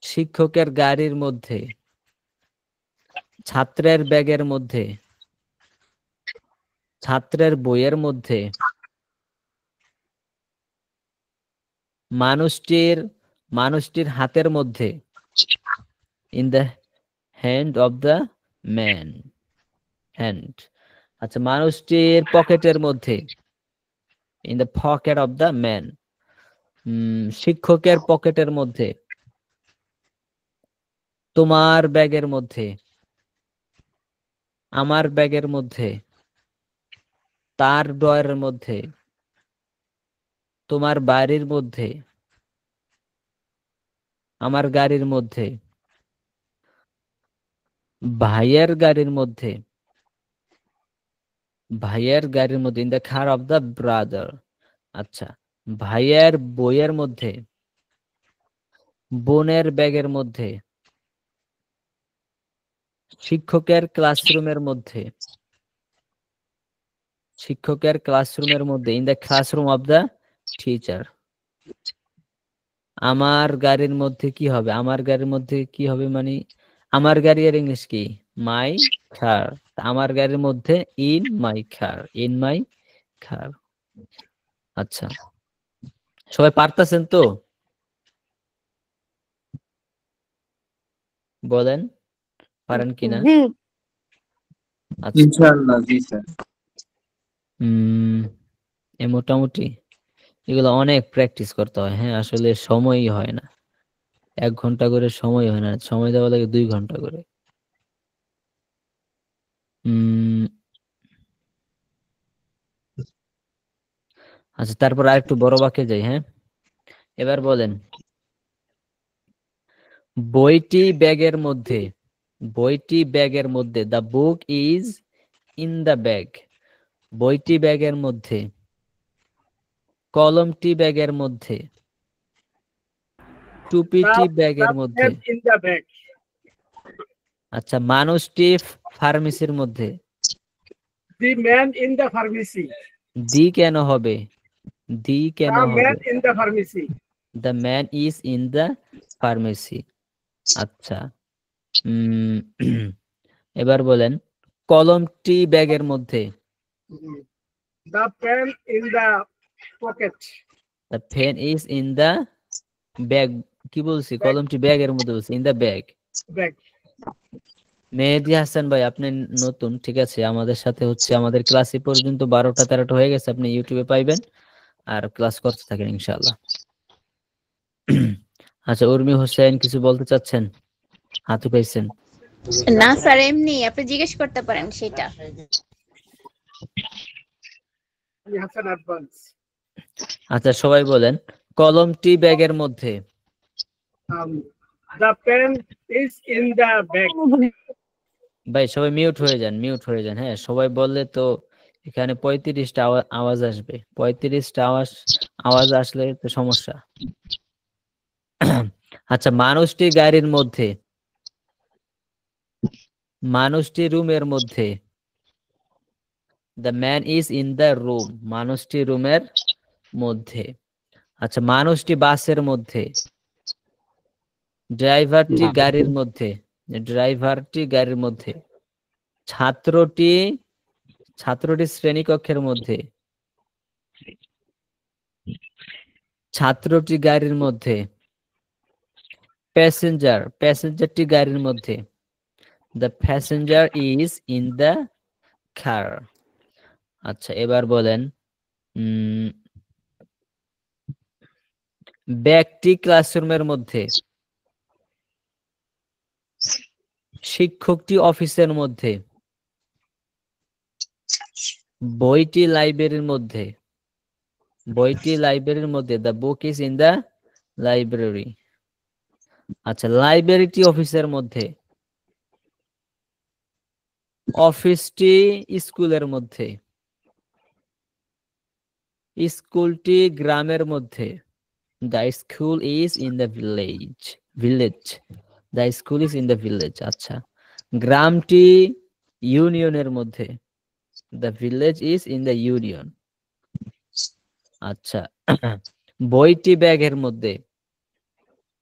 শিক্ষকের গাড়ির মধ্যে, ছাত্রের ব্যাগের মধ্যে, ছাত্রের বইয়ের মধ্যে, মানুষটির হাতের মধ্যে, in the hand of the man, hand. আচ্ছা, মানুষটির পকেটের মধ্যে, in the pocket of the man. শিক্ষকের পকেটের মধ্যে, তোমার ব্যাগের মধ্যে, আমার ব্যাগের মধ্যে, তার ড্রয়ারের মধ্যে, তোমার বাড়ির মধ্যে, আমার গাড়ির মধ্যে, ভাইয়ের গাড়ির মধ্যে, ভাইয়ের গাড়ির মধ্যে, in the car of the brother. আচ্ছা, ভাইয়ের বইয়ের মধ্যে, বোনের ব্যাগের মধ্যে, শিক্ষকের ক্লাসরুমের মধ্যে, শিক্ষকের ক্লাসরুমের মধ্যে, in the classroom of the teacher. আমার গাড়ির মধ্যে কি হবে? আমার গাড়ির মধ্যে কি হবে মানে, আমার গাড়ি এর ইংলিশ কি? মাই কার। আমার গাড়ির মধ্যে in my car, in my কার। আচ্ছা, সবাই পারতেছেন তো? বলেন পারেন কিনা? জি। আচ্ছা, ইনশাআল্লাহ, জি স্যার। মোটামুটি এগুলো অনেক প্র্যাকটিস করতে হয়। হ্যাঁ, আসলে সময়ই হয় না, 1 ঘন্টা করে সময় হয় না, সময় দেওয়া লাগে 2 ঘন্টা করে। আচ্ছা, তারপর আরেকটু বড় বাক্যে যাই। হ্যাঁ, এবার বলেন, বইটি ব্যাগের মধ্যে, বইটি ব্যাগের মধ্যে, the book is in the bag, বইটি ব্যাগের মধ্যে, কলমটি ব্যাগের মধ্যে, টুপিটি ব্যাগের মধ্যে। আচ্ছা, মানুষটি ফার্মেসির মধ্যে, The man in the pharmacy. দি কেন হবে? দি কেন The হবে? man in the pharmacy. The man is in the pharmacy. আচ্ছা, এবার বলেন, কলমটি ব্যাগের মধ্যে, The pen in the pocket. the pen is in the bag। কি বলছি? কলমটি ব্যাগের মধ্যে বলছি, in the bag। Bag. মেহেদী হাসান ভাই, আপনি নতুন, ঠিক আছে, আমাদের সাথে হচ্ছে আমাদের ক্লাসে পর্যন্ত 12টা 13টা হয়ে গেছে, আপনি ইউটিউবে পাইবেন আর ক্লাস করতে থাকেন ইনশাআল্লাহ। আচ্ছা, উর্মি হোসেন কিছু বলতে চাচ্ছেন? হাত উঠাইছেন। না স্যার, এমনি আপনি জিজ্ঞেস করতে পারেন সেটা। Hasan advance. আচ্ছা, সবাই বলেন, কলমটি ব্যাগের মধ্যে। The pen is in the bag. ভাই সবাই মিউট হয়ে যান, মিউট হয়ে যান। হ্যাঁ, সবাই বললে তো এখানে 35টা আওয়াজ আসবে, 35টা আওয়াজ আসলে তো সমস্যা। আচ্ছা, মানুষটি গাড়ির মধ্যে, মানুষটি রুমের মধ্যে, the man is in the room, মানুষটি রুমের মধ্যে। আচ্ছা, মানুষটি বাসের মধ্যে, ড্রাইভারটি গাড়ির মধ্যে, ড্রাইভারটি গাড়ির মধ্যে। ছাত্রটি শ্রেণীকক্ষের মধ্যে, ছাত্রটি গাড়ির মধ্যে। প্যাসেঞ্জারটি গাড়ির মধ্যে, the passenger is in the car. আচ্ছা, এবার বলেন, ব্যক্তি ক্লাসরুমের মধ্যে, শিক্ষকটি অফিসের মধ্যে, বইটি লাইব্রেরির মধ্যে, বইটি লাইব্রেরির মধ্যে, the book is in the library. আচ্ছা, লাইব্রেরিটি অফিসের মধ্যে, অফিসটি স্কুলের মধ্যে, স্কুলটি গ্রামের মধ্যে, the school is in the village, village, the school is in the village. আচ্ছা, গ্রামটি ইউনিয়নের মধ্যে, the village is in the union. আচ্ছা, বইটি ব্যাগের মধ্যে,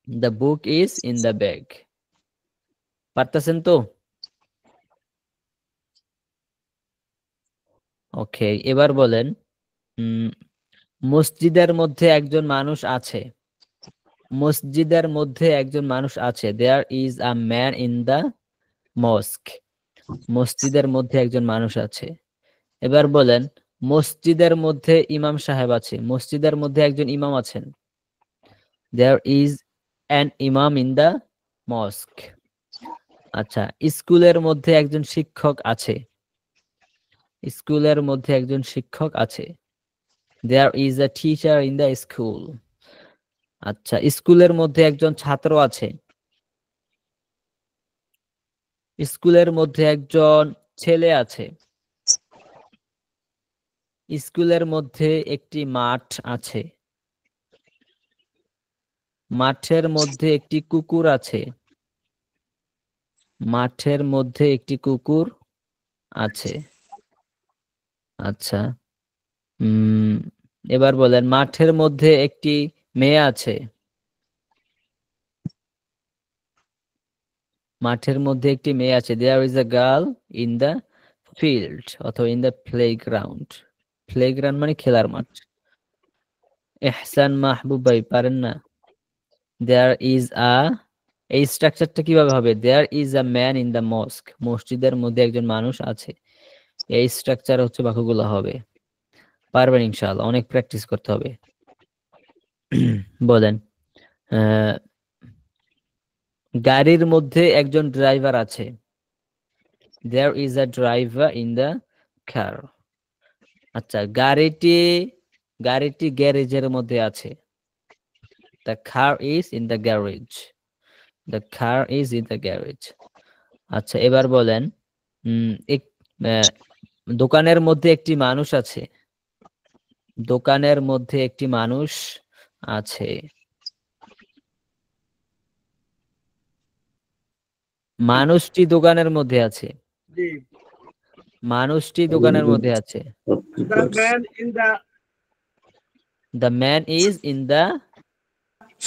the book is in the bag. পারতেছেন তো? ওকে, এবার বলেন মসজিদের মধ্যে একজন মানুষ আছে, মসজিদের মধ্যে একজন মানুষ আছে, there is a man in the mosque, মসজিদের মধ্যে একজন মানুষ আছে। এবার বলেন মসজিদের মধ্যে ইমাম সাহেব আছে, মসজিদের মধ্যে একজন ইমাম আছেন, দেয়ার ইজ অ্যান ইমাম ইন দ্য মস্ক। আচ্ছা, স্কুলের মধ্যে একজন শিক্ষক আছে, স্কুলের মধ্যে একজন শিক্ষক আছে, there is a teacher in the school. আচ্ছা, স্কুলের মধ্যে একজন ছাত্র আছে, স্কুলের মধ্যে একজন ছেলে আছে, স্কুলের মধ্যে একটি মাঠ আছে, মাঠের মধ্যে একটি কুকুর আছে, মাঠের মধ্যে একটি কুকুর আছে। আচ্ছা, এবার বলেন মাঠের মধ্যে একটি মেয়ে আছে, মাঠের মধ্যে একটি মেয়ে আছে, there is a girl in the field অথবা ইন দ্য প্লেগ্রাউন্ড। প্লেগ্রাউন্ড মানে খেলার মাঠ। এহসান মাহবুব ভাই পারেন না? দেয়ার ইজ আ, এই স্ট্রাকচারটা কিভাবে হবে? There is a man in the mosque, মসজিদের মধ্যে একজন মানুষ আছে। এই স্ট্রাকচার হচ্ছে বাক্যগুলো হবে। পারবেন ইনশাআল্লাহ, অনেক প্র্যাকটিস করতে হবে। বলেন গাড়ির মধ্যে একজন ড্রাইভার আছে, there is a driver in the car. আচ্ছা, গাড়িটি গ্যারেজের মধ্যে আছে, the car is in the garage, the car is in the garage. আচ্ছা, এবার বলেন দোকানের মধ্যে একটি মানুষ আছে, দোকানের মধ্যে একটি মানুষ আছে, মানুষটি দোকানের মধ্যে আছে, মানুষটি দোকানের মধ্যে আছে, the man is in the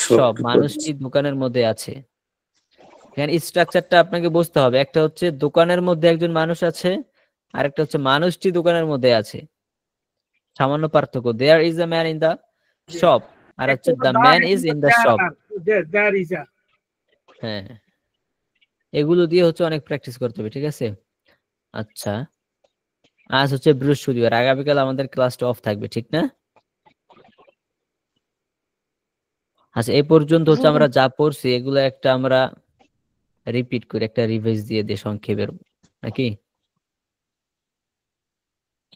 shop, মানুষটি দোকানের মধ্যে আছে। এখানে স্ট্রাকচারটা আপনাকে বুঝতে হবে, একটা হচ্ছে দোকানের মধ্যে একজন মানুষ আছে, আর একটা হচ্ছে মানুষটি দোকানের মধ্যে আছে, সামান্য পার্থক্য। There is a man in the shop আর হচ্ছে the man is in the shop. হ্যাঁ, এগুলো দিয়ে হচ্ছে অনেক প্র্যাকটিস করতে হবে, ঠিক আছে? আচ্ছা, আজ হচ্ছে বৃহস্পতিবার, আগামীকাল আমাদের ক্লাসটা অফ থাকবে, ঠিক না? আচ্ছা, এই পর্যন্ত হচ্ছে আমরা যা পড়ছি এগুলো একটা আমরা রিপিট করি, একটা রিভাইজ দিয়ে দিই সংক্ষেপের, নাকি?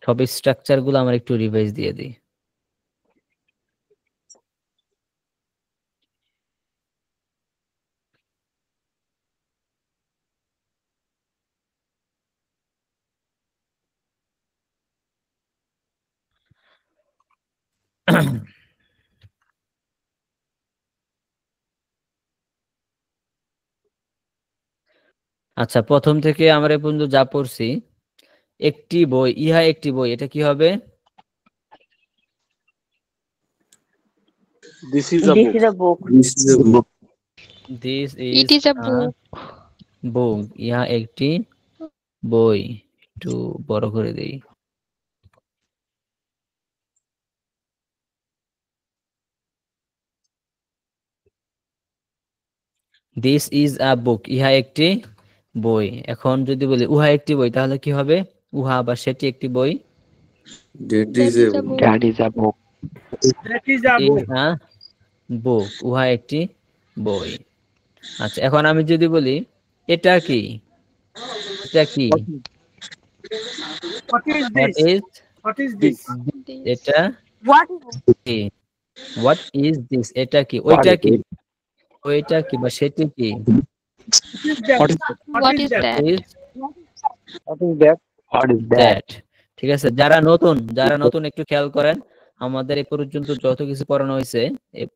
সব স্ট্রাকচার গুলো আমরা একটু রিভাইজ দিয়ে দিই। আচ্ছা, প্রথম থেকে আমরা এই পর্যন্ত যা পড়ছি, একটি বই, ইহা একটি বই, এটা কি হবে? This is a book. This is a book. This It is is a book. book. ইহা একটি বই। একটু বড় করে দেই। This is a book. ইহা একটি বই। এখন যদি বলি উহা একটি বই, তাহলে কি হবে? উহা বা সেটি একটি বই। That is a book. That is a book. Is a বুক, উহা একটি বই। আচ্ছা, এখন আমি যদি বলি এটা কি, এটা কি, What is what this? Is, What is this? এটা What কি, হোয়াট ইজ দিস, এটা কি, ওইটা কি, ওইটা কি বা সেটি কি, What is that? What is that? Is What is that? That. ঠিক আছে, যারা নতুন একটু খেয়াল করেন, আমাদের এই পর্যন্ত যত কিছু পড়ানো হয়েছে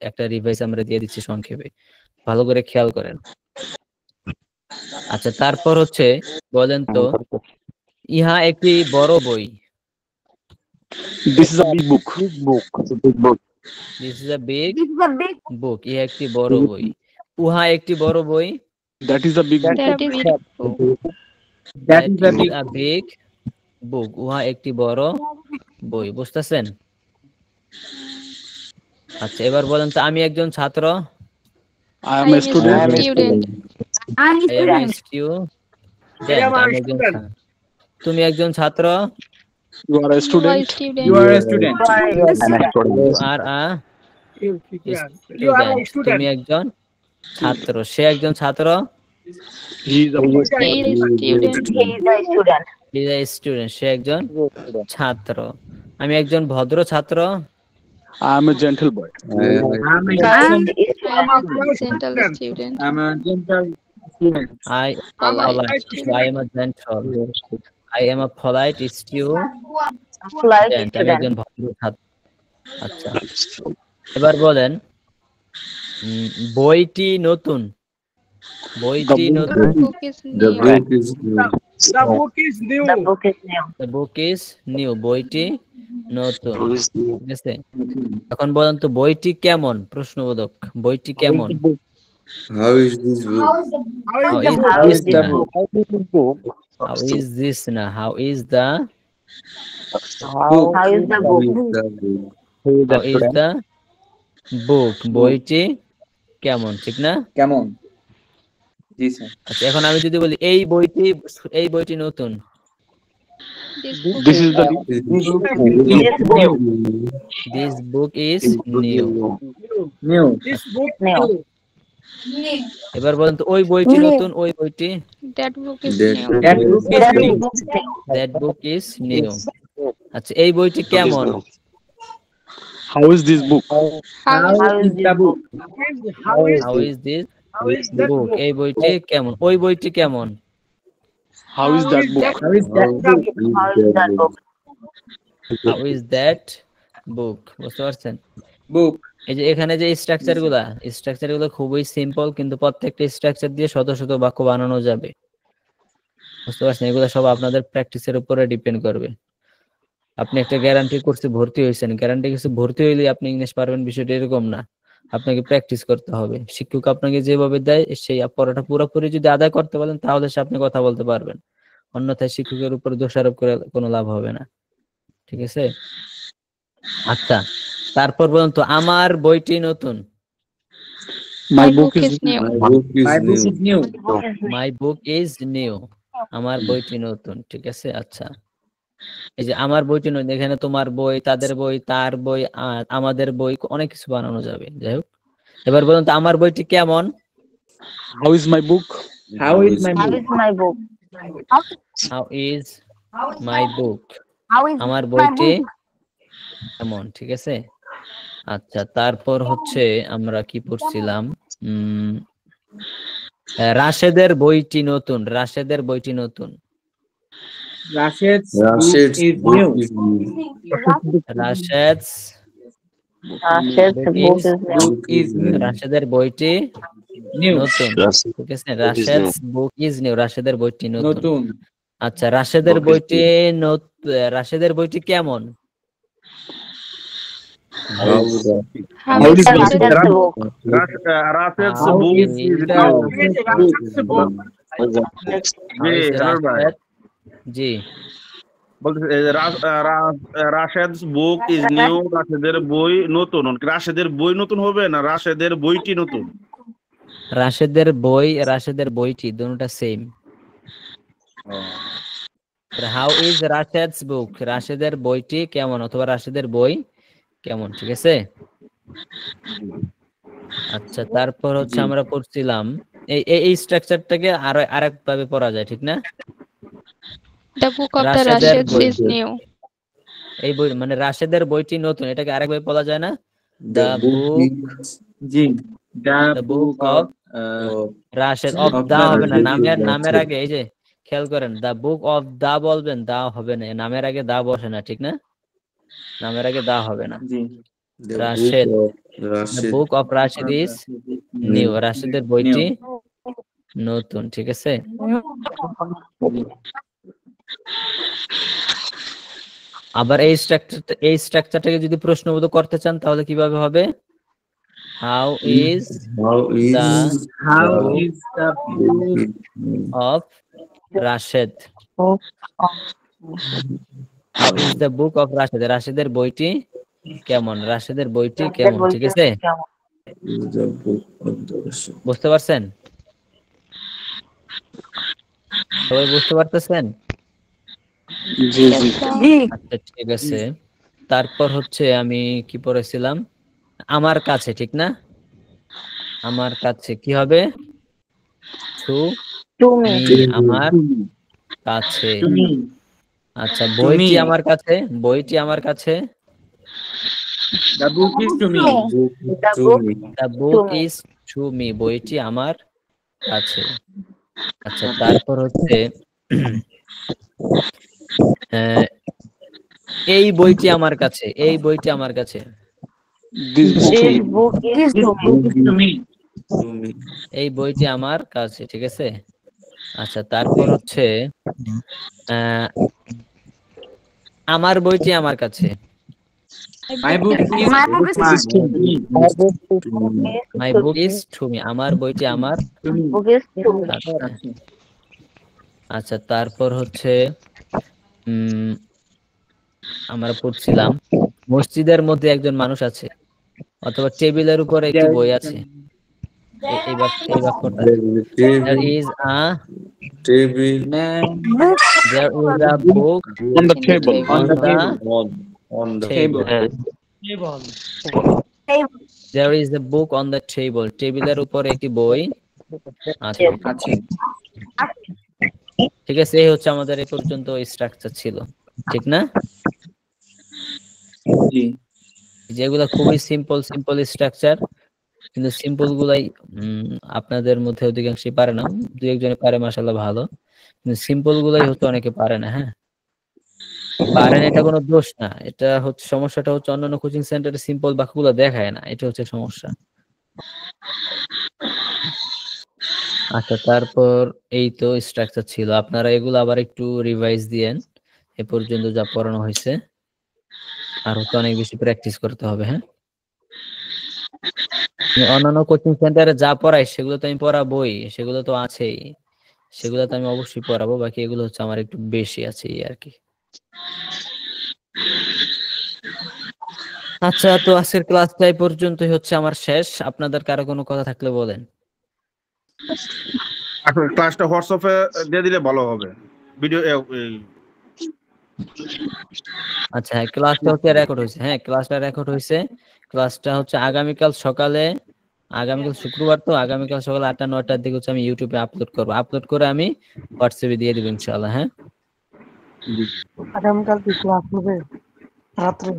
একটা রিভাইজ আমরা দিয়ে দিচ্ছি সংক্ষেপে, ভালো করে খেয়াল করেন। আচ্ছা, তারপর হচ্ছে বলেন তো, ইহা একটি বড় বই। This is a big book. This is a big this is a big বুক, ইহা একটি বড় বই। উহা একটি বড় বই। That is a big book. That is a book. That is a big a big book, উহা একটি বড় বই। বুঝতেছেন? আচ্ছা, এবার বলেন তো, আমি একজন ছাত্র। I am a student. I'm a I am a student. student. I am a আমি একজন student. তুমি একজন ছাত্র। You are a You are a student. student. You are a student. You are a You are a student. তুমি student. একজন ছাত্র, সে একজন ছাত্র। He is a He is a student. He is a student, সে একজন ছাত্র। আমি একজন ভদ্র ছাত্র। I am a gentle boy. I'm a Gentle student. I'm a gentle student. I am a gentle. I am a polite student. আমি একজন ভদ্র ছাত্র। আচ্ছা, এবার বলেন বইটি নতুন। বইটি নতুন। The book is new. The book is new. The book is new. বইটি নতুন। ঠিক আছে, এখন বলেন তো বইটি কেমন, প্রশ্নবোধক, বইটি কেমন। How is this book? How is How the is book? How is this না, how is the How is the book? how is the book, বইটি কেমন, ঠিক না? কেমন? জি স্যার। আচ্ছা, এখন আমি যদি বলি এই বইটি নতুন। This is the This book is new. New. This book new. এবার বলেন তো ওই বইটি নতুন, ওই বইটি। That book is That new. That book is new. That book is new. আচ্ছা, এই বইটি কেমন। How is this book? How is the book? How is How is this how is that book, book? এই বইটি কেমন, ওই বইটি কেমন। How is that book? How is that book? How is that book, বুঝতে পারছেন? Book. এই যে এখানে যে স্ট্রাকচারগুলো খুবই সিম্পল, কিন্তু প্রত্যেকটা স্ট্রাকচার দিয়ে শত শত বাক্য বানানো যাবে। বুঝতে পারছেন? এগুলো সব আপনাদের প্র্যাকটিসের উপরে ডিপেন্ড করবে। আপনি একটা গ্যারান্টি কোর্সে ভর্তি হয়েছেন, গ্যারান্টি কিছু ভর্তি হইলে আপনি ইংলিশ পারবেন বিষয়টা এরকম না। আপনাকে প্র্যাকটিস করতে হবে। শিক্ষক আপনাকে যেভাবে দেয় সেই পড়াটা পুরোপুরি যদি আদায় করতে পারেন, তাহলে সে আপনি কথা বলতে পারবেন। অন্যথায় শিক্ষকের উপর দোষারোপ করে কোনো লাভ হবে না। ঠিক আছে? আচ্ছা, তারপর বলুন তো আমার বইটি নতুন। My book is new. My book is My book is new. My book is new. আমার বইটি নতুন। ঠিক আছে, আচ্ছা, এই যে আমার বইটি নতুন, এখানে তোমার বই, তাদের বই, তার বই, আমাদের বই, অনেক কিছু বানানো যাবে। যাই হোক, এবার বলুন তো আমার বইটি কেমন। How is my book? How is my book? How is my book? How is আমার my বইটি book? কেমন। ঠিক আছে, আচ্ছা, তারপর হচ্ছে আমরা কি পড়ছিলাম, রাশেদের বইটি নতুন। রাশেদের বইটি নতুন। Rashid's Rashid's book is book new. is new. রাশেদ's Book is new. রাশেদের বইটি New. নতুন। ঠিক আছে, রাশেদ's book is new. রাশেদের বইটি নতুন। নতুন। আচ্ছা, রাশেদের বইটি কেমন। How is that? How How is is Rashid's that book? Rashid's How book is is the new. Rashid's book. How is Rashid? জি, বলতেছে রাশেদ's বুক ইজ নিউ। রাশেদের বই নতুন। রাশেদের বই নতুন হবে না রাশেদের বইটি নতুন। রাশেদের বইটি দুটোটা সেম। হাউ ইজ রাশেদ's বুক, রাশেদের বইটি কেমন, অথবা রাশেদের বই কেমন। ঠিক আছে, আচ্ছা, তারপর হচ্ছে জি। আমরা পড়ছিলাম এই স্ট্রাকচারটাকে আরেক ভাবে পড়া যায়, ঠিক না? The book of the রাশেদের Rashids বই, is new. এই বই মানে রাশেদের বইটি নতুন, এটাকে আরেক ভাবে বলা যায় না? The The book book, জি, the the book book of of Rashed, of of the the হবে না, Rashed is নামের Rashed. আগে এই যে খেয়াল করেন, দা বুক অফ দা বলবেন, দা হবে না, নামের আগে দা বসে না, ঠিক না? নামের আগে দা হবে না। জি, The Rashed, book of the Rashed book of Rashed is new, new. রাশেদের new. বইটি নতুন, ঠিক আছে? আবার এই স্ট্রাকচারটাকে যদি প্রশ্নবোধক করতে চান তাহলে কিভাবে হবে? How is How the is How the is the book book of Rashed, how is the book of Rashed, রাশেদের বইটি কেমন, রাশেদের বইটি কেমন, ঠিক আছে? is the book of the Rashed? বুঝতে পারছেন? সবাই বুঝতে পারতেছেন? জি জি জি আচ্ছা, ঠিক আছে। তারপর হচ্ছে আমি কি পড়েছিলাম, আমার কাছে, ঠিক না? আমার কাছে কি হবে? টু তুমি মি, আমার কাছে। তুমি আচ্ছা, বইটি আমার কাছে, বইটি আমার কাছে। the book is to me. The book to me. The book is to me, বইটি আমার কাছে। আচ্ছা, তারপর হচ্ছে আহ, এই বইটি আমার কাছে, এই বইটি আমার কাছে, this book This book is Book is to me. To me. এই বইটি আমার কাছে, ঠিক আছে? আচ্ছা, তারপর হচ্ছে আহ, আমার বইটি আমার কাছে, My book is My book is to me. My book is to me, আমার বইটি আমার To me. কাছে। আচ্ছা। আচ্ছা, তারপর হচ্ছে আমরা পড়ছিলাম মসজিদের মধ্যে একজন মানুষ আছে, অথবা টেবিলের উপর একটি বই আছে। এই বাক্যটা, there is a Table book on the table. on the on the table. Table. There is a book on the table. টেবিলের উপর একটি বই আছে। আছে। ঠিক আছে, এই হচ্ছে আমাদের এই পর্যন্ত স্ট্রাকচার ছিল, ঠিক না? জি, যেগুলো খুবই সিম্পল স্ট্রাকচার, কিন্তু সিম্পল গুলাই আপনাদের মধ্যে অধিকাংশই পারে না, দুই একজনে পারে, মাশাআল্লাহ ভালো, কিন্তু সিম্পল গুলাই হচ্ছে অনেকে পারে না। হ্যাঁ, পারেন, এটা কোনো দোষ না, এটা হচ্ছে সমস্যাটা হচ্ছে অন্যান্য কোচিং সেন্টারে সিম্পল বাক্যগুলো দেখায় না, এটা হচ্ছে সমস্যা। আচ্ছা, তারপর এই তো স্ট্রাকচার ছিল, আপনারা এগুলো আবার একটু রিভাইজ দিয়েন, এ পর্যন্ত যা পড়ানো হয়েছে, আর হচ্ছে অনেক বেশি প্র্যাকটিস করতে হবে। হ্যাঁ, অন্যান্য কোচিং সেন্টারে যা পড়াই সেগুলো তো আমি পড়াবোই, সেগুলো তো আছেই, সেগুলো তো আমি অবশ্যই পড়াবো, বাকি এগুলো হচ্ছে আমার একটু বেশি আছে আর কি। আচ্ছা, তো আজকের ক্লাসটা এই পর্যন্তই হচ্ছে আমার শেষ। আপনাদের কারো কোনো কথা থাকলে বলেন। আসলে ক্লাসটা হোয়াটসঅ্যাপে দিয়ে দিলে ভালো হবে, ভিডিও আচ্ছা, হ্যাঁ, ক্লাসটা হচ্ছে রেকর্ড হয়েছে। হ্যাঁ, ক্লাসটা রেকর্ড হয়েছে। ক্লাসটা হচ্ছে আগামীকাল শুক্রবার, তো আগামীকাল সকালে 8টা-9টার দিকে হচ্ছে আমি ইউটিউবে আপলোড করবো, আপলোড করে আমি হোয়াটসঅ্যাপে দিয়ে দিব ইনশাআল্লাহ। হ্যাঁ, আগামীকাল কি ক্লাস হবে রাত্রে?